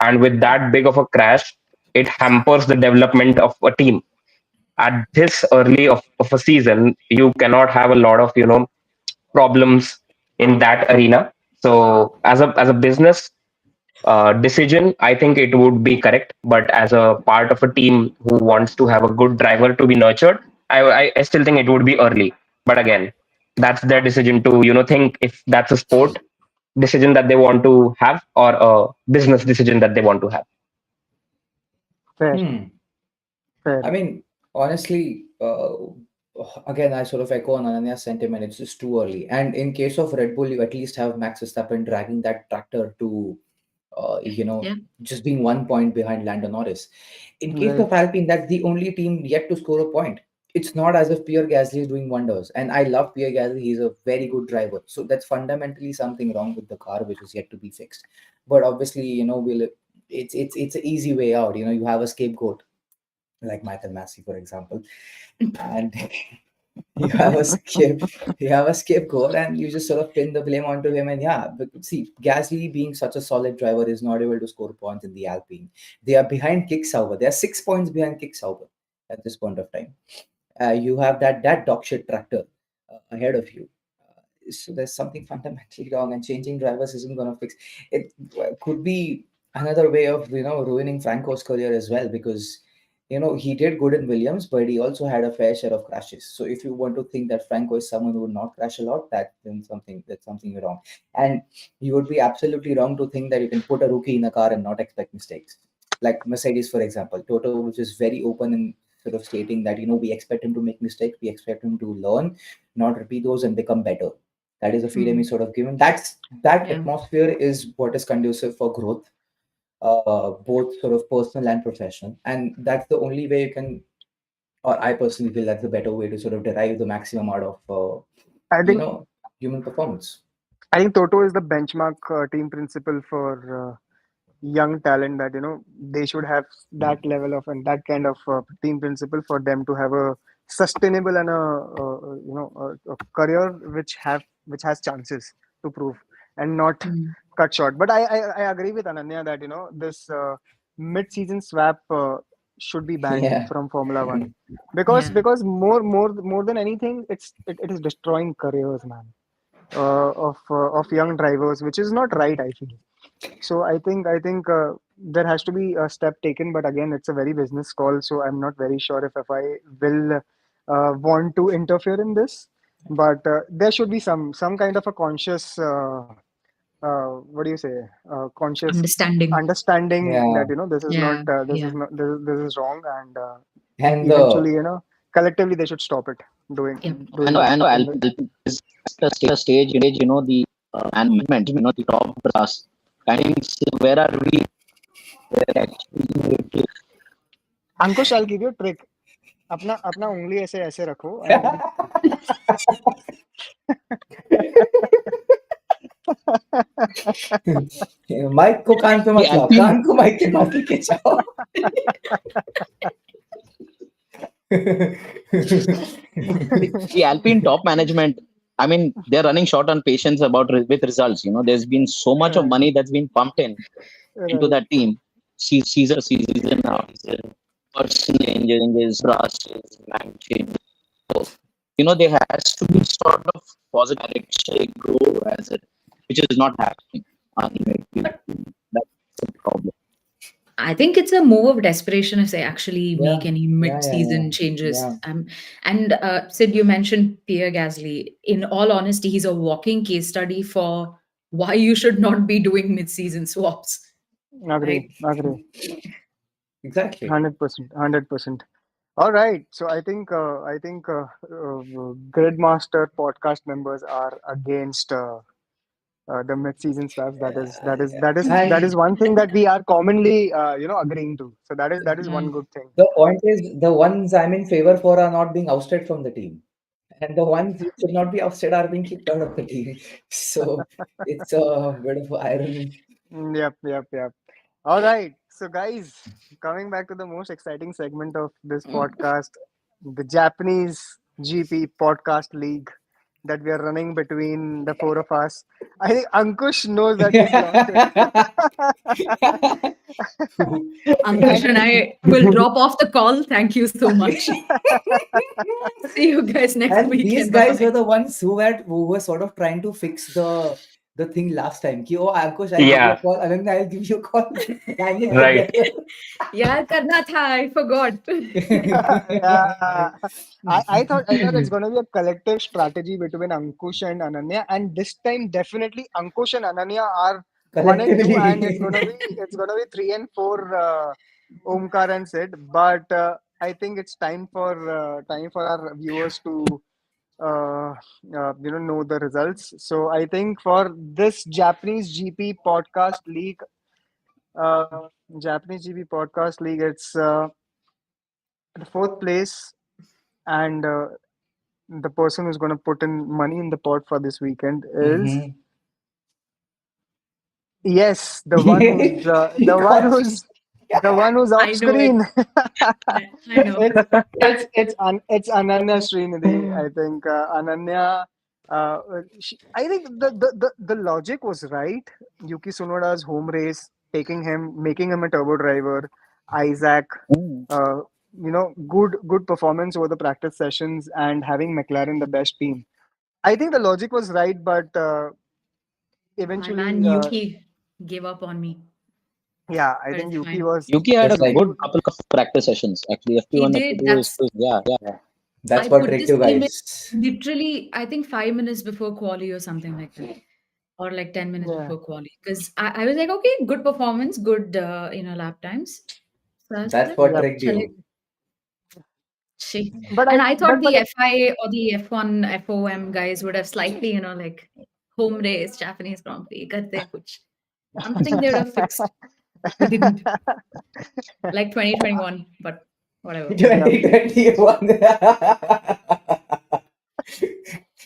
and with that big of a crash, it hampers the development of a team at this early of a season. You cannot have a lot of problems in that arena. So as a business decision, I think it would be correct. But as a part of a team who wants to have a good driver to be nurtured, I still think it would be early. But again, that's their decision to think if that's a sport decision that they want to have or a business decision that they want to have. Fair, Hmm. I fair. mean, honestly, again, I sort of echo on Ananya's sentiment. It's just too early. And in case of Red Bull, you at least have Max Verstappen dragging that tractor to, Yeah. just being 1 point behind Lando Norris. In case Right. of Alpine, that's the only team yet to score a point. It's not as if Pierre Gasly is doing wonders. And I love Pierre Gasly. He's a very good driver. So that's fundamentally something wrong with the car, which is yet to be fixed. But obviously, it's an easy way out. You have a scapegoat like Michael Massey, for example, and you have a scape, you have a scapegoat, and you just sort of pin the blame onto him. And yeah, but see, Gasly being such a solid driver is not able to score points in the Alpine. They are behind Kick Sauber. They are 6 points behind Kick Sauber at this point of time. You have that dog shit tractor ahead of you. So there's something fundamentally wrong, and changing drivers isn't going to fix it. Could be another way of ruining Franco's career as well, because he did good in Williams, but he also had a fair share of crashes. So if you want to think that Franco is someone who would not crash a lot, that's something wrong. And you would be absolutely wrong to think that you can put a rookie in a car and not expect mistakes, like Mercedes, for example. Toto, which is very open in sort of stating that we expect him to make mistakes, we expect him to learn, not repeat those, and become better. That is the freedom Mm. he's sort of given. That Yeah. atmosphere is what is conducive for growth, both sort of personal and professional. And that's the only way you can, or I personally feel that's the better way to sort of derive the maximum out of, I think human performance. I think Toto is the benchmark team principal for young talent, that they should have that level of and that kind of team principle for them to have a sustainable and a career which has chances to prove and not Mm. cut short. But I agree with Ananya that this mid-season swap should be banned Yeah. from Formula One, because Yeah. more than anything, it is destroying careers, man, of young drivers, which is not right, I feel. So I think there has to be a step taken, but again, it's a very business call. So I'm not very sure if I will want to interfere in this. But there should be some kind of a conscious, what do you say, conscious Understanding. understanding that Yeah. this is not Yeah. this is Yeah. not this is wrong, and And eventually, collectively they should stop it doing Yep. doing I know in the. Alpine is at a stage, the management, the top brass, kind of say, where are we? Where actually need to Ankush, I'll give you a trick. अपना अपना उंगली ऐसे ऐसे रखो and mic को कान पे the मत लाओ, Alpine, कान को माइक के पास लेके जाओ. the Alpine top management. I mean, they're running short on patience about with results. There's been so much of right, money that's been pumped into right. that team, season after season. Person changes, brushes, man changes. So, there has to be sort of positive direction grow as it, which is not happening. Ultimately, that's the problem. I think it's a move of desperation if they actually Yeah, make any yeah, yeah, yeah, mid-season changes. yeah. And Sid, you mentioned Pierre Gasly. In all honesty, he's a walking case study for why you should not be doing mid-season swaps, Agree, right? agree. Exactly. 100%, 100%. All right. So I think Gridmaster podcast members are against the mid-season stuff. That And is one thing that we are commonly agreeing to. So that is one Mm. good thing. the point is, the ones I'm in favor for are not being ousted from the team. And the ones who should not be ousted are being kicked out of the team. So it's a bit of irony. Yep. All right. So, guys, coming back to the most exciting segment of this podcast, the Japanese GP podcast league that we are running between the four of us. I think Ankush knows that he's lost it. Ankush and And I will drop off the call. Thank you so much. See you guys next And these weekend. guys were Bye. the ones who were sort of trying to fix the thing last time. Ki, oh, Ankush, I'll give you a Yeah, call. Anand, I'll give you a call. Hang it right. together. Yeah, karna tha. I forgot. yeah, I thought it's going to be a collective strategy between Ankush and Ananya, and this time definitely Ankush and Ananya are 1 and 2, and it's Collectively. gonna be 3 and 4. Omkar and Sid, but I think it's time for our viewers to know the results. So I think for this uh, Japanese GP podcast league, it's the fourth place, and the person who's going to put in money in the pot for this weekend is, Mhm. yes, the one who's He got you. the one who's off I know it. screen. I know. It's Ananya Srinidhi. I think Ananya. I think the logic was right. Yuki Tsunoda's home race, making him a turbo driver. Isaac, Mm. uh, good performance over the practice sessions, and having McLaren the best team. I think the logic was right, but My man eventually, Yuki gave up on me, yeah, I but think it's Yuki fine. was. Yuki had a Just like good couple of practice sessions. Actually, He FP1, did. FP2 is, yeah, yeah. I that's what put tricked this you team in guys. literally, I think 5 minutes before quali or something like that, or like 10 minutes Yeah. before quali, because I was like, okay, good performance, good lap times. So I was That's like, what Yep. tricked chale. you. She. But And I I thought but the FIA or the F1 FOM guys would have slightly, like home race, Japanese Grand Prix, karte kuch. Something they would have fixed. They didn't. Like 2021, but whatever. Yep. 2021.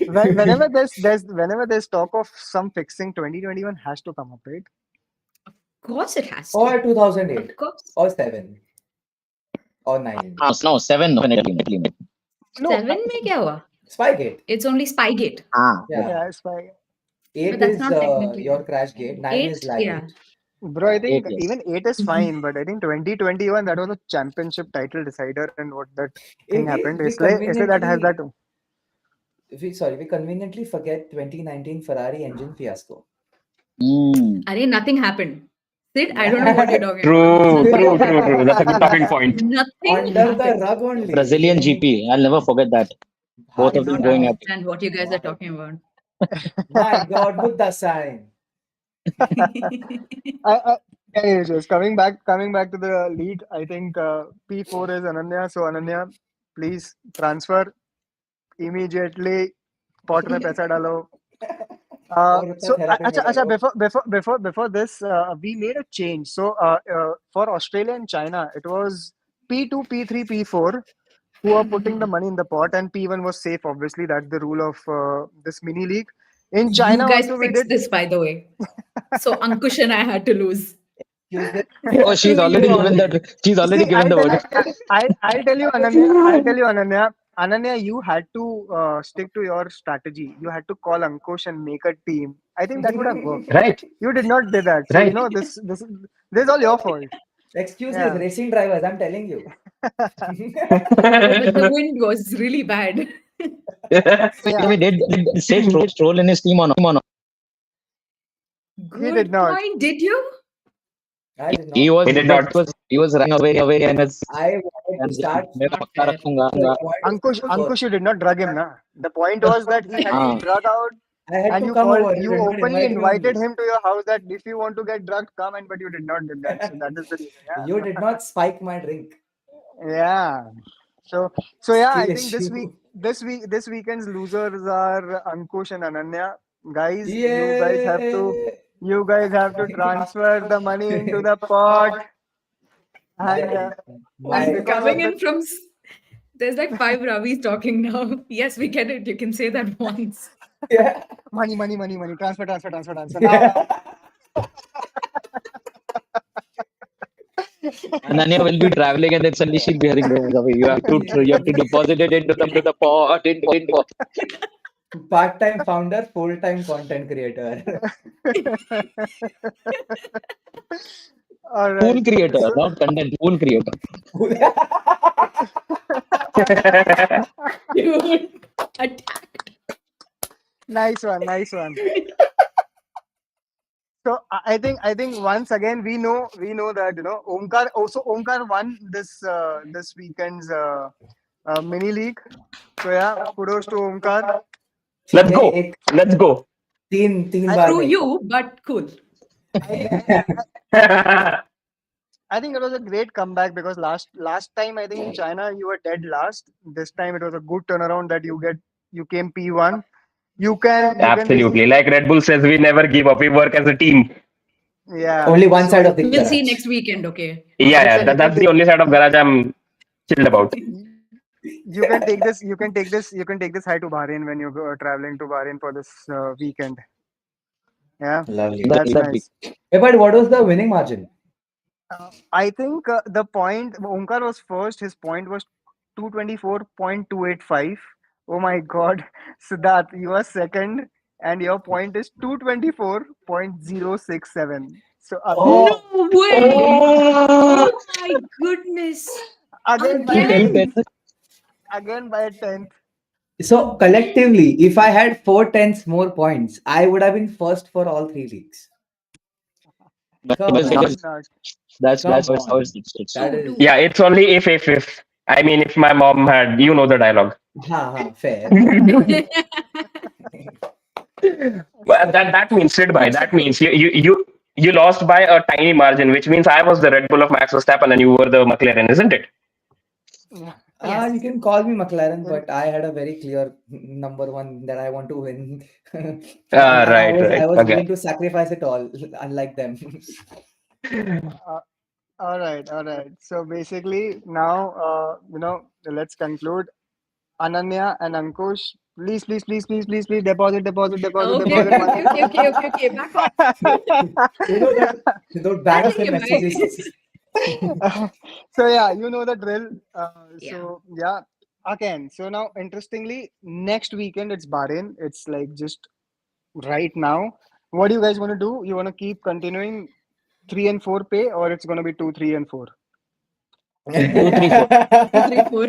Whenever there's talk of some fixing, 2021 has to come up, right? Of course it has Or to. 2008. Of course. Or 7. Or 9. No, 7, no, definitely. No, 7 में क्या हुआ? Spygate. It's only Spygate. Ah, Yeah. yeah, it's fine. 8 But that's is not technically your crash gate. 9 is 8. Yeah. Laggate. Bro, I Yeah. 8, think yes. even 8 is fine, but I think 2021 that was a championship title decider, and what that thing happened. We Isle that has that. we conveniently forget 2019 Ferrari engine fiasco. Mm. Arey, nothing happened. Sid, I don't know what you're talking about. True, Nothing true, true, happened. true. That's a good talking point. Nothing Under the happened. rug only. Brazilian GP, I'll never forget that. I Both of cannot them going Harika. at understand what you guys are talking about. My God, Buddha sign. I, anyways, coming back to the league, I think P4 is Ananya. So Ananya, please transfer immediately. Pot mein paisa dalo. और उतना So, therapy में acha, करो. before this, we made a change. So, for Australia and China, it was P2, P3, P4 who are putting the money in the pot, and P1 was safe. Obviously, that's the rule of this mini league. In You China, guys also we fixed did. this, by the way. So Ankush and I had to lose. Excuse them. Oh, she's To you already all. given that. She's already See, given the word. I'll tell you, Ananya. I'll tell you, Ananya. Ananya, you had to stick to your strategy. You had to call Ankush and make a team. I think that would have worked. Right, You did not do that. So right. this is all your fault. Excuses, Yeah. racing drivers, I'm telling you. Oh, but the wind was really bad. Yeah. We did say Stroll in his team or not? He did Good not. point. Did you? I did He not. was He did not. he was running away and his I wanted to and start. मैं Not पक्का fair. रखूंगा. The point is Ankush, you did not drug him, na. The point was that he had to हाँ. drug out, I had and to come over. You you did not openly invite me invited only. him to your house that if you want to get drugged, come, and but you did not do that. So that is the reason. You did not spike my drink. Yeah. So yeah, Skill I think issue. this weekend's losers are Ankush and Ananya. guys, Yay! you guys have to transfer the money into the pot, and Nice. and My because of Coming the in from. There's like five Ravis talking now. Yes, we get it. You can say that once. yeah. money, transfer. Now, Yeah. Ananya will be traveling and then suddenly she'll be hearing, you have to deposit it into the pot. Part-time founder, full-time content creator. all right. Pool creator, So not content, pool creator. Dude, attack. nice one. So I think once again we know that Omkar won this weekend's mini league. So yeah, kudos to Omkar. Let's नहीं go. एक Let's go. तीन I bar Through नहीं you, but cool. I think I think it was a great comeback because last time I think in China you were dead last. This time it was a good turnaround that you came P1. You can Absolutely. basically Like Red Bull says, we never give up. We work as a team. yeah. only one So side of the We'll see garage. next weekend, okay? Yeah, you yeah. can you can That's the take only side of garage I'm chilled about. you can take this high to Bahrain when you're traveling to Bahrain for this weekend. Yeah, Lovely. that's That nice. But what was the winning margin? I think the point Omkar was first. His point was 224.285. Oh my God, Siddharth, you are second, and your point is 224.067. So No Oh, way! Oh, Oh my goodness! again by a Again! tenth, again by a tenth. so collectively, if I had 4 tenths more points, I would have been first for all three leagues. Come No, on, not. come that's how on. it's. That Two, is, two. yeah. It's only if. I mean, if my mom had, you know the dialogue. fair. Well, that means sit by. That means you lost by a tiny margin, which means I was the Red Bull of Max Verstappen and you were the McLaren, isn't it? You Yes. can call me McLaren, In but I had a very clear number one that I want to win, Ah, and I right, was I right. was Okay. willing to sacrifice it all, unlike them. uh, all right. So basically, now let's conclude. Ananya and Ankush, please, Okay, deposit okay, money. okay, okay, okay, okay, okay. Back off. You know that those I'll banks take and your mic. messages. So yeah, you know the drill. Yeah. So yeah, again. So now, interestingly, next weekend it's Bahrain. It's like just right now. What do you guys want to do? You want to keep continuing 3 and 4 pay, or it's going to be 2, 3, and 4? 2, 3, 4. 234.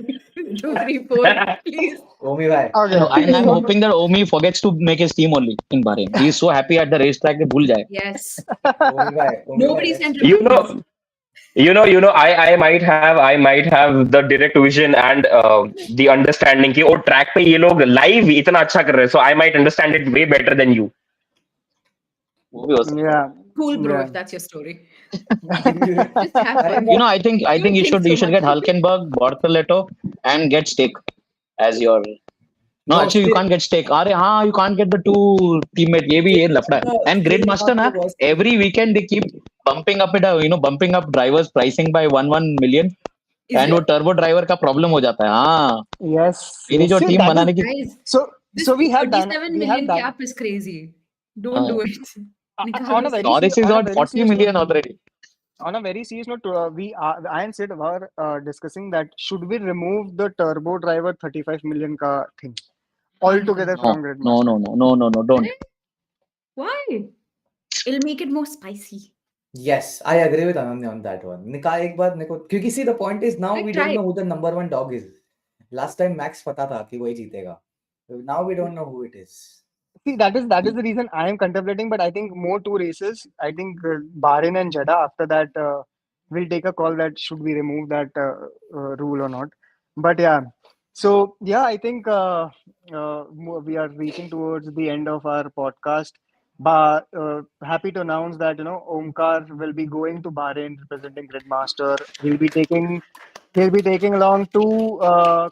234. Please. Omi bhai, No, Okay. I'm hoping that Omi forgets to make his team only in Bahrain. He is so happy at the racetrack that bhul jaye. Yes. Omi bhai, Nobody let's sent You replies. know, I might have the direct vision and the understanding कि ओ track पे ये लोग live इतना अच्छा कर रहे हैं, so I might understand it way better than you. वो भी हो सकता है. Yeah. Cool, bro, Yeah. if that's your story. Just have अरे fun. You मैं know, I think Don't you think should so you should much. get Hulkenberg, Bortoleto, and get Stake as your. No, no actually you still can't get Stake. अरे हाँ, you can't get the two teammate. ये लफड़ा है. And still Gridmaster not ना, the worst thing. every weekend they keep bumping up bumping up drivers pricing by 1 million. Is And वो it? turbo driver का problem हो जाता है. हाँ, Yes. मेरी Yes. जो See, team that is बनाने की. Guys, so. this So we have done. 37 We have million done cap is crazy. Don't हाँ, do it. on Nikalo a se. very serious Norris is on a on very 40 serious note. million already. On a very serious note, I and Sid were discussing that should we remove the turbo driver 35 million ka thing altogether Can't. from No, no, Gridmaster. no, no, no, no, no, don't. Arey, why? It'll make it more spicy. Yes, I agree with Ananya on that one. निकाल एक बार निको क्योंकि see the point is now Like, we try don't know it. who the number one dog is. Last time Max पता था कि वही जीतेगा. Now we don't know who it is. See, that is the reason I am contemplating, but I think more two races. I think Bahrain and Jeddah. After that, we'll take a call that should we remove that rule or not. But yeah, so yeah, I think we are reaching towards the end of our podcast. But happy to announce that Omkar will be going to Bahrain representing Gridmaster. He'll be taking He'll be taking along two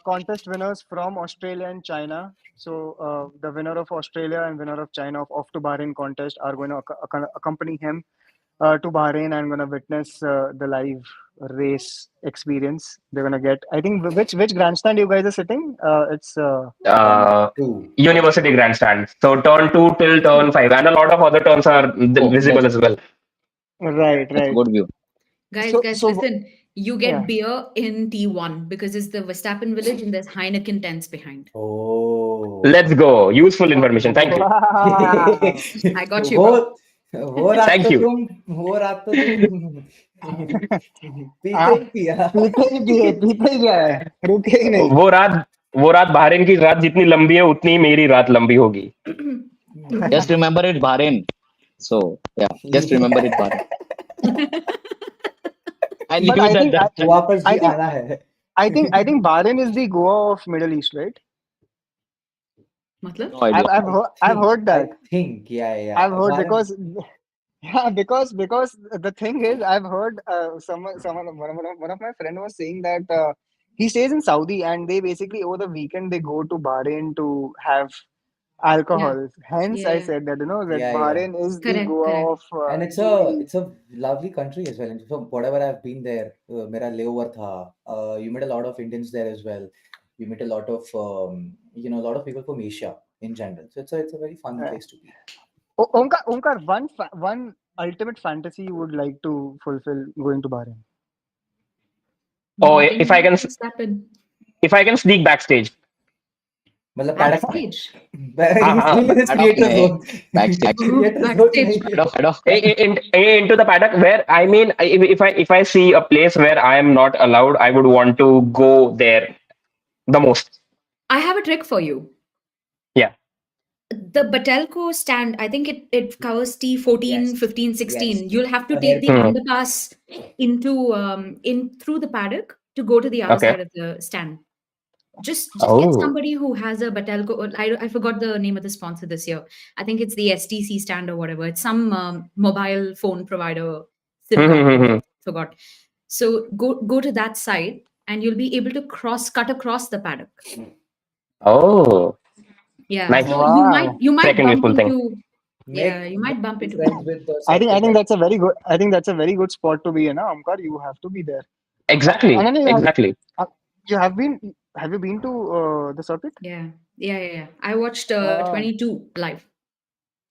contest winners from Australia and China. So the winner of Australia and winner of China of Off to Bahrain contest are going to accompany him to Bahrain and going to witness the live race experience. They're going to get. I think which grandstand you guys are sitting? It's And uh, two. University grandstand. So turn 2 till turn 5, and a lot of other turns are Oh, visible as well. right, that's a right. good view. Guys, So listen. You yeah. get beer in T1 because it's the Verstappen village and there's Heineken tents behind. Oh. Let's go. Useful information. Thank you. Wow. I got you, वो bro. वो रात Thank तो you. तुम वो रात तो तुम पीते आप ही पिया. पीते ही गया है रुके ही नहीं वो रात वो रात बहरीन की रात जितनी लंबी है उतनी ही मेरी रात लंबी होगी. Just remember it, Bahrain. So yeah, just remember it, Bahrain. I but leave it at that. वापस I भी think आना है. I think Bahrain is the Goa of Middle East, right? मतलब? No idea. I've heard I that. think, yeah. I've heard Bharan, because the thing is I've heard someone one of my friend was saying that he stays in Saudi and they basically over the weekend they go to Bahrain to have Yeah. alcohol. Hence, I Yeah. said that that yeah. Bahrain is the Correct. Goa of And UAE. it's a lovely country as well. And so whatever I've been there, मेरा layover था. You meet a lot of Indians there as well. You meet a lot of a lot of people from Asia in general. So it's a very fun Uh, place to be. Omkar, one ultimate fantasy you would like to fulfill going to Bahrain. Oh, Meeting Verstappen. if I can sneak backstage. मतलब paddock में. Backstage. हाँ He's हाँ. still in his Paddock creator में zone. backstage. Oh, Creator zone backstage. नहीं. Paddock. Into the paddock where I mean if I see a place where I am not allowed, I would want to go there the most. I have a trick for you. Yeah. The Batelco stand, I think it covers T14, Yes. 15, Yes. 16. You'll have to A take the hairpin. Hmm. underpass into in through the paddock to go to the other Okay. side of the stand. Just get Oh. somebody who has a Batelco. I forgot the name of the sponsor this year. I think it's the STC stand or whatever. It's some mobile phone provider, SIM card. Hmm. Forgot. So go to that side, and you'll be able to cut across the paddock. Oh. Yeah. Nice. So Wow. you might Second bump useful thing. into Make you might bump into friends people. with the I circuit. think that's a very good. I think that's a very good spot to be in. Omkar, you have to be there. Exactly. Ananya, Exactly. you have been. Have you been to the circuit? Yeah. I watched Oh, 22 live.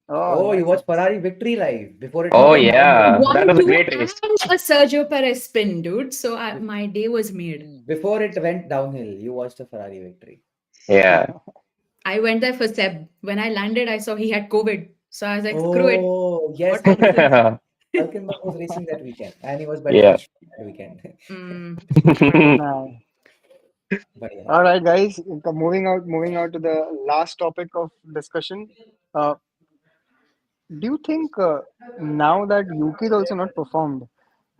oh, Oh, you nice. watched Ferrari victory live before it Oh went downhill. yeah, that One, was a two, great race. and a Sergio Perez spin, dude. So Be- my day was made. Before it went downhill, you watched a Ferrari victory. Yeah. I went there for Seb. When I landed, I saw he had COVID. So I was like, screw it. Oh, yes, What time is it? Hulkenberg was racing that weekend, and he was better than Yeah. Schumacher that weekend. Mm, Nice. But yeah, All right, guys. Moving out to the last topic of discussion. Uh, do you think now that Yuki is also not performed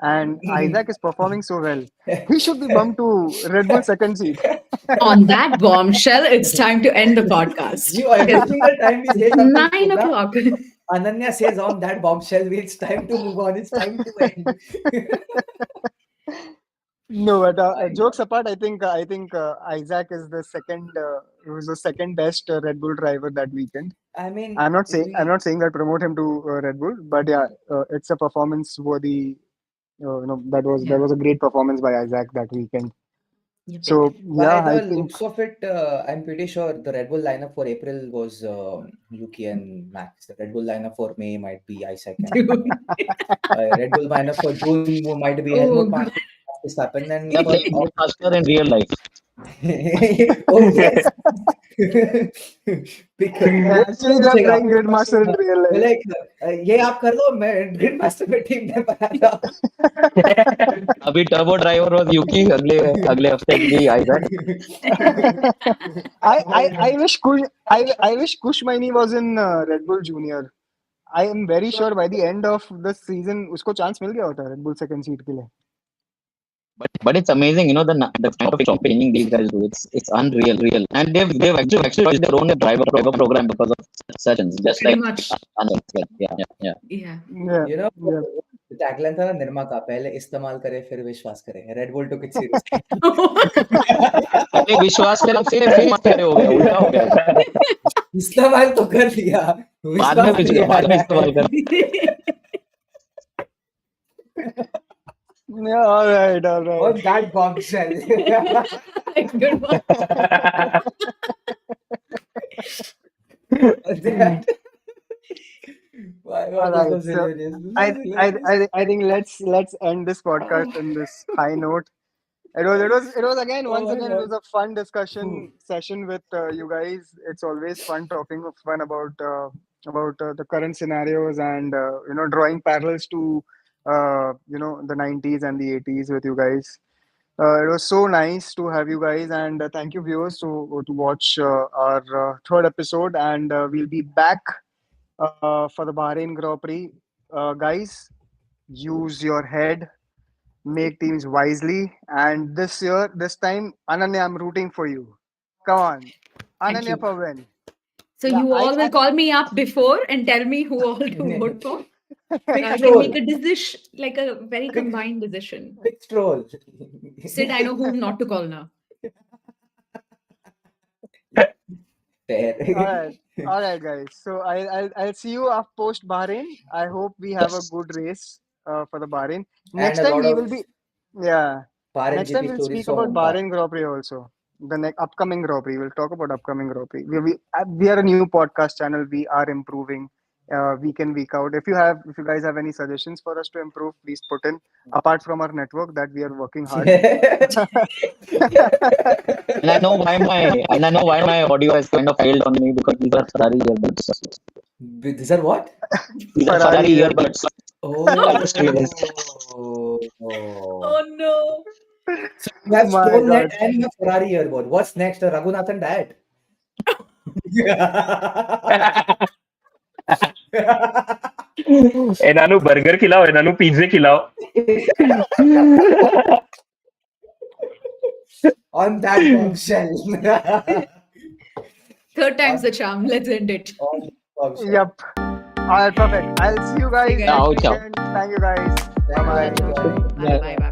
and Isaac is performing so well, he should be bumped to Red Bull second seat? on that bombshell, it's time to end the podcast. you every Because single time we say something, 9 o'clock. Ananya says on that bombshell, it's time to move on. It's time to end. No, but Fine. jokes apart, I think Isaac is the second. He was the second best Red Bull driver that weekend. I mean, I'm not saying that promote him to Red Bull, but yeah, it's a performance worthy. That Yeah. was a great performance by Isaac that weekend. Yep. So by yeah, I the think looks of it, I'm pretty sure the Red Bull lineup for April was Yuki and Max. The Red Bull lineup for May might be Isaac and Dude. Red Bull lineup for June might be Oh, Helmut God. Marko, Verstappen, and They are for playing way faster in real life. oh yes, because वो actually they're पूछेगा playing Gridmaster in real वो life. like ये आप कर लो मैं grid master में team में बना था अभी टर्बो ड्राइवर was Yuki. अगले हफ्ते भी Isaac. I wish I wish Kush Maini was in Red Bull Junior. I am very sure by the end of the season उसको chance मिल गया होता Red Bull second seat के लिए. But it's amazing, the kind of training these guys do. It's unreal, real, and they've actually launched their own driver program because of sessions, just Pretty like much. Anand. Yeah. Yeah. Yeah, you know yeah. Tagline था ना निर्मा का, पहले इस्तेमाल करे फिर विश्वास करे. Red Bull took it seriously. पहले विश्वास करो फिर मत करे, हो गया उल्टा हो गया. इस्तेमाल तो कर लिया, बाद में विश्वास बाद में इस्तेमाल कर. Yeah, all right. On that bombshell. Good one. That- Why All this right, was so hilarious. This I was think hilarious. I think let's end this podcast on this high note. It was again Oh once my again it God. was a fun discussion Hmm. session with you guys. It's always fun talking about the current scenarios and drawing parallels to the 90s and the 80s with you guys. It was so nice to have you guys, and thank you viewers to watch our third episode, and we'll be back for the Bahrain Grand Prix. Guys, use your head, make teams wisely, and this time, Ananya, I'm rooting for you. Come on, Thank Ananya you. for win. So Yeah, you all will call me up before and tell me who all to vote for. Quick I can troll. make a decision, like a very combined decision. Quick troll. Sid, I know whom not to call now. Fair. all right, guys. So I'll see you after post Bahrain. I hope we have a good race for the Bahrain. Next And a time lot we of will be yeah. Bahrain Next time GP we'll stories speak from about Omkar. Bahrain Grand Prix also. The next upcoming Grand Prix. We'll talk about upcoming Grand Prix. We are a new podcast channel. We are improving week in week out. If you guys have any suggestions for us to improve, please put in. Apart from our network that we are working hard. And I know why my audio has kind of failed on me, because these are Ferrari earbuds. These are what? These are Ferrari Ferrari earbuds. earbuds. I just realized. Oh no. So you have My stole net God. and you have Ferrari earbud. What's next? A Raghunathan diet? ਇਹਨਾਂ ਨੂੰ 버ਗਰ ਖਿਲਾਓ, ਇਹਨਾਂ ਨੂੰ ਪੀਜ਼ੇ ਖਿਲਾਓ. On that bombshell. Third time's the charm. Let's end it. On that bombshell. Yep. All right, perfect. I'll see you guys Okay, next guys. Ciao, ciao. weekend. Thank you guys. Thank you, Bye-bye. everyone. Bye bye bye.